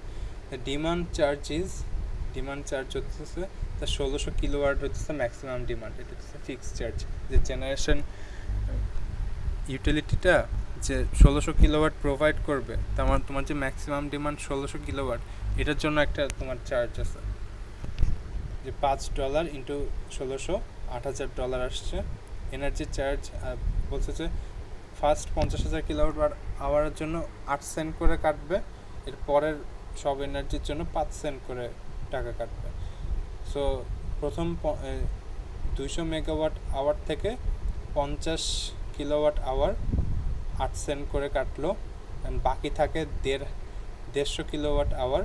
the demand charge হচ্ছে the 1600 কিলোওয়াট হচ্ছে ম্যাক্সিমাম ডিমান্ড, এটা হচ্ছে ফিক্সড চার্জ। যে জেনারেশন ইউটিলিটিটা যে 1600 কিলোওয়াট প্রোভাইড করবে, তোমার যে ম্যাক্সিমাম ডিমান্ড 1600 কিলোওয়াট, এটার জন্য একটা তোমার চার্জ আছে, যে $5 ইন্টু 1600 $8000 আসছে। এনার্জি চার্জ বলছে যে ফার্স্ট 50,000 কিলোওয়াট আওয়ারের জন্য 8 সেন্ট করে কাটবে, এর পরের সব এনার্জির জন্য 5 সেন্ট করে টাকা কাটবে। সো প্রথম 200 মেগাওয়াট আওয়ার থেকে 50 কিলোওয়াট আওয়ার 8 সেন্ট করে কাটলো, অ্যান্ড বাকি থাকে 150 কিলোওয়াট আওয়ার,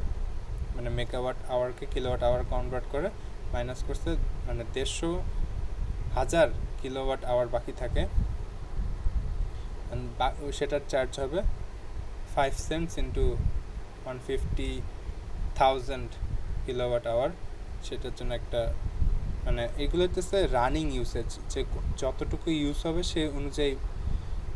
মানে মেগাওয়াট আওয়ারকে কিলোওয়াট আওয়ার কনভার্ট করে মাইনাস করছে, মানে 150,000 কিলোওয়াট আওয়ার বাকি থাকে, সেটার চার্জ হবে 5 সেন্টস ইন্টু 150,000 কিলোওয়াট আওয়ার। সেটার জন্য একটা মানে এগুলো হচ্ছে রানিং ইউসেজ, যে যতটুকু ইউজ হবে সে অনুযায়ী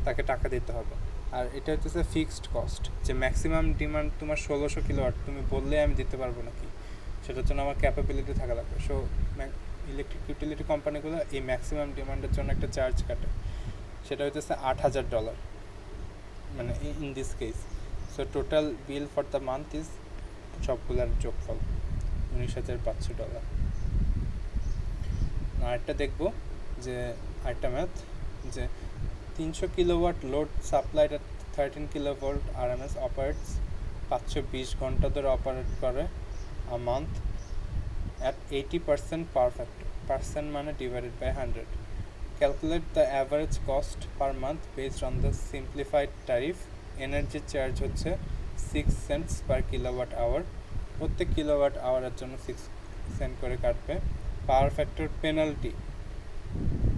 তাকে টাকা দিতে হবে। আর এটা হচ্ছে ফিক্সড কস্ট, যে ম্যাক্সিমাম ডিমান্ড তোমার 1600 কিলোওয়াট, তুমি বললে আমি দিতে পারবো নাকি, সেটার জন্য আমার ক্যাপাবিলিটি থাকা লাগবে। সো ইলেকট্রিক ইউটিলিটি কোম্পানিগুলো এই ম্যাক্সিমাম ডিমান্ডের জন্য একটা চার্জ কাটে, সেটা হচ্ছে $8,000, মানে in this case. So total bill for the month is সবগুলার যোগফল $19,500। আরেকটা দেখবো যে আরেকটা ম্যাথ, যে 300 kilowatt load supplied at 13 kilovolt RMS operates 520 ঘন্টা ধরে অপারেট করে a month at 80% power factor, percent মানে divided by 100। Calculate the average cost per month based on the simplified tariff. Energy charge হচ্ছে 6 সেন্টস পার কিলোওয়াট আওয়ার, প্রত্যেক কিলোওয়াট আওয়ারের জন্য 6 সেন্ট করে কাটবে। Power factor penalty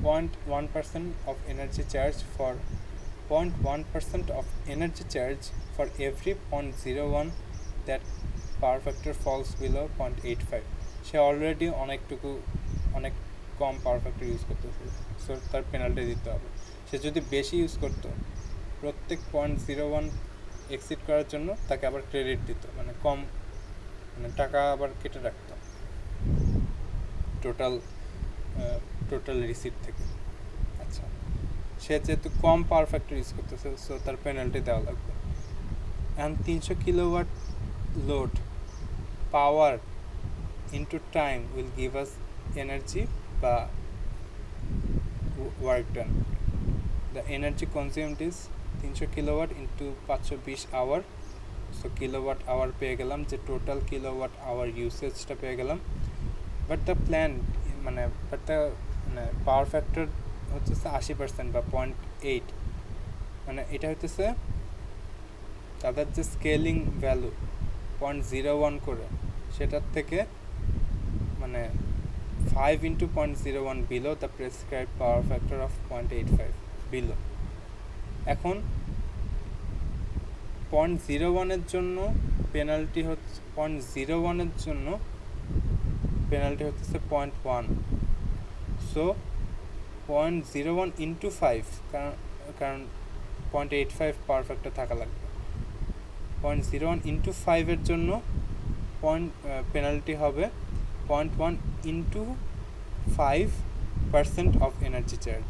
0.1% of energy charge for 0.1% of energy charge for every 0.01 that power factor falls below 0.85। Say already অনেক কম পাওয়ার ফ্যাক্টর ইউজ করতেছে, সো তার পেনাল্টি দিতে হবে। সে যদি বেশি ইউজ করতো, প্রত্যেক 0.01 এক্সিড করার জন্য তাকে আবার ক্রেডিট দিত, মানে কম, মানে টাকা আবার কেটে রাখতো টোটাল রিসিট থেকে। আচ্ছা, সে যেহেতু কম পাওয়ার ফ্যাক্টর ইউজ করতেছে, সো তার পেনাল্টি দেওয়া লাগবে। And 300 kilowatt load power into time will give us energy বা work done. The energy consumed is 300 kilowatt into 520 hour. So kilowatt hour পেয়ে গেলাম, যে টোটাল কিলোওয়াট আওয়ার ইউসেজটা পেয়ে গেলাম। বাট দ্য পাওয়ার ফ্যাক্টর হচ্ছে 80% বা 0.8, মানে এটা হচ্ছে তাদের যে স্কেলিং ভ্যালু 0.01 করে, সেটার থেকে মানে 5 into 0.01 below the prescribe power factor of 0.85 below. এখন 0.01 জন্য পেনাল্টি হচ্ছে 0.01 জন্য পেনাল্টি হচ্ছে 0.1। সো 0.01 ইন্টু 5, কারণ 0.85 পাওয়ার ফ্যাক্টর থাকা লাগবে। 0.01 ইন্টু 5 জন্য পেনাল্টি হবে 0.1 into 5% of energy charge.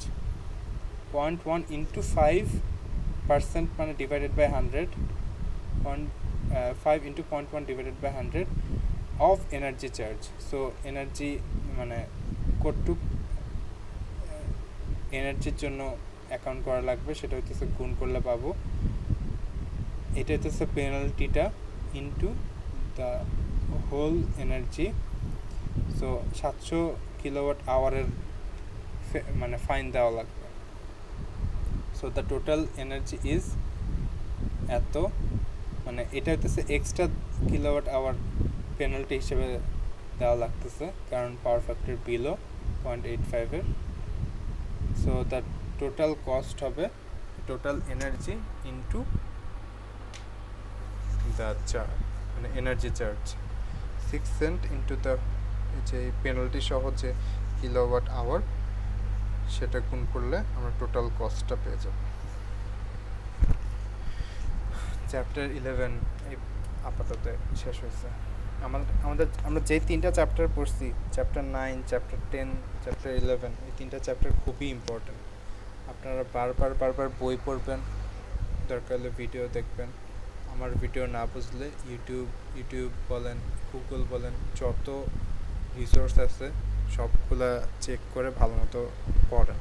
0.1 into 5% মানে divided by 100, 5 into 0.1 divided by 100 of energy charge. So energy মানে কতটুক এনার্জির জন্য অ্যাকাউন্ট করা লাগবে, সেটা হচ্ছে গুণ করলে পাবো। এটা হচ্ছে পেনাল্টিটা into the whole energy. So 700 kilowatt আওয়ারের মানে ফাইন দেওয়া লাগবে। So the total energy is এত, মানে এটা হচ্ছে এক্সট্রা কিলোওয়াট আওয়ার পেনাল্টি হিসেবে দেওয়া লাগতেছে, কারণ power factor below 0.85। So the total cost হবে total energy into the charge, মানে energy charge 6 cent into the যে পেনাল্টি সহ যে কিলোওয়াট আওয়ার, সেটা গুণ করলে আমরা টোটাল কস্টটা পেয়ে যাব। চ্যাপ্টার 11 এই আপাতত শেষ হয়েছে। আমরা যে 3টা চ্যাপ্টার পড়ছি, চ্যাপ্টার 9, চ্যাপ্টার 10, চ্যাপ্টার 11, এই 3টা চ্যাপ্টার খুবই ইম্পর্টেন্ট। আপনারা বারবার বই পড়বেন, দরকার হলে ভিডিও দেখবেন। আমার ভিডিও না বুঝলে ইউটিউব বলেন, গুগল বলেন, যত রিসোর্স আছে সবগুলা চেক করে ভালো মতো পড়েন।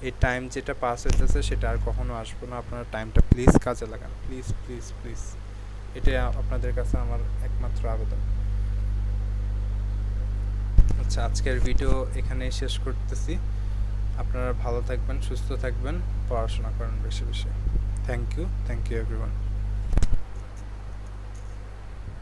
এই টাইম যেটা পাস হইতেছে সেটা আর কখনো আসবে না। আপনারা টাইমটা প্লিজ কাজে লাগান, প্লিজ প্লিজ প্লিজ। এটাই আপনাদের কাছে আমার একমাত্র আবেদন। আচ্ছা, আজকের ভিডিও এখানেই শেষ করতেছি। আপনারা ভালো থাকবেন, সুস্থ থাকবেন, পড়াশোনা করেন বেশি বেশি। Thank you everyone.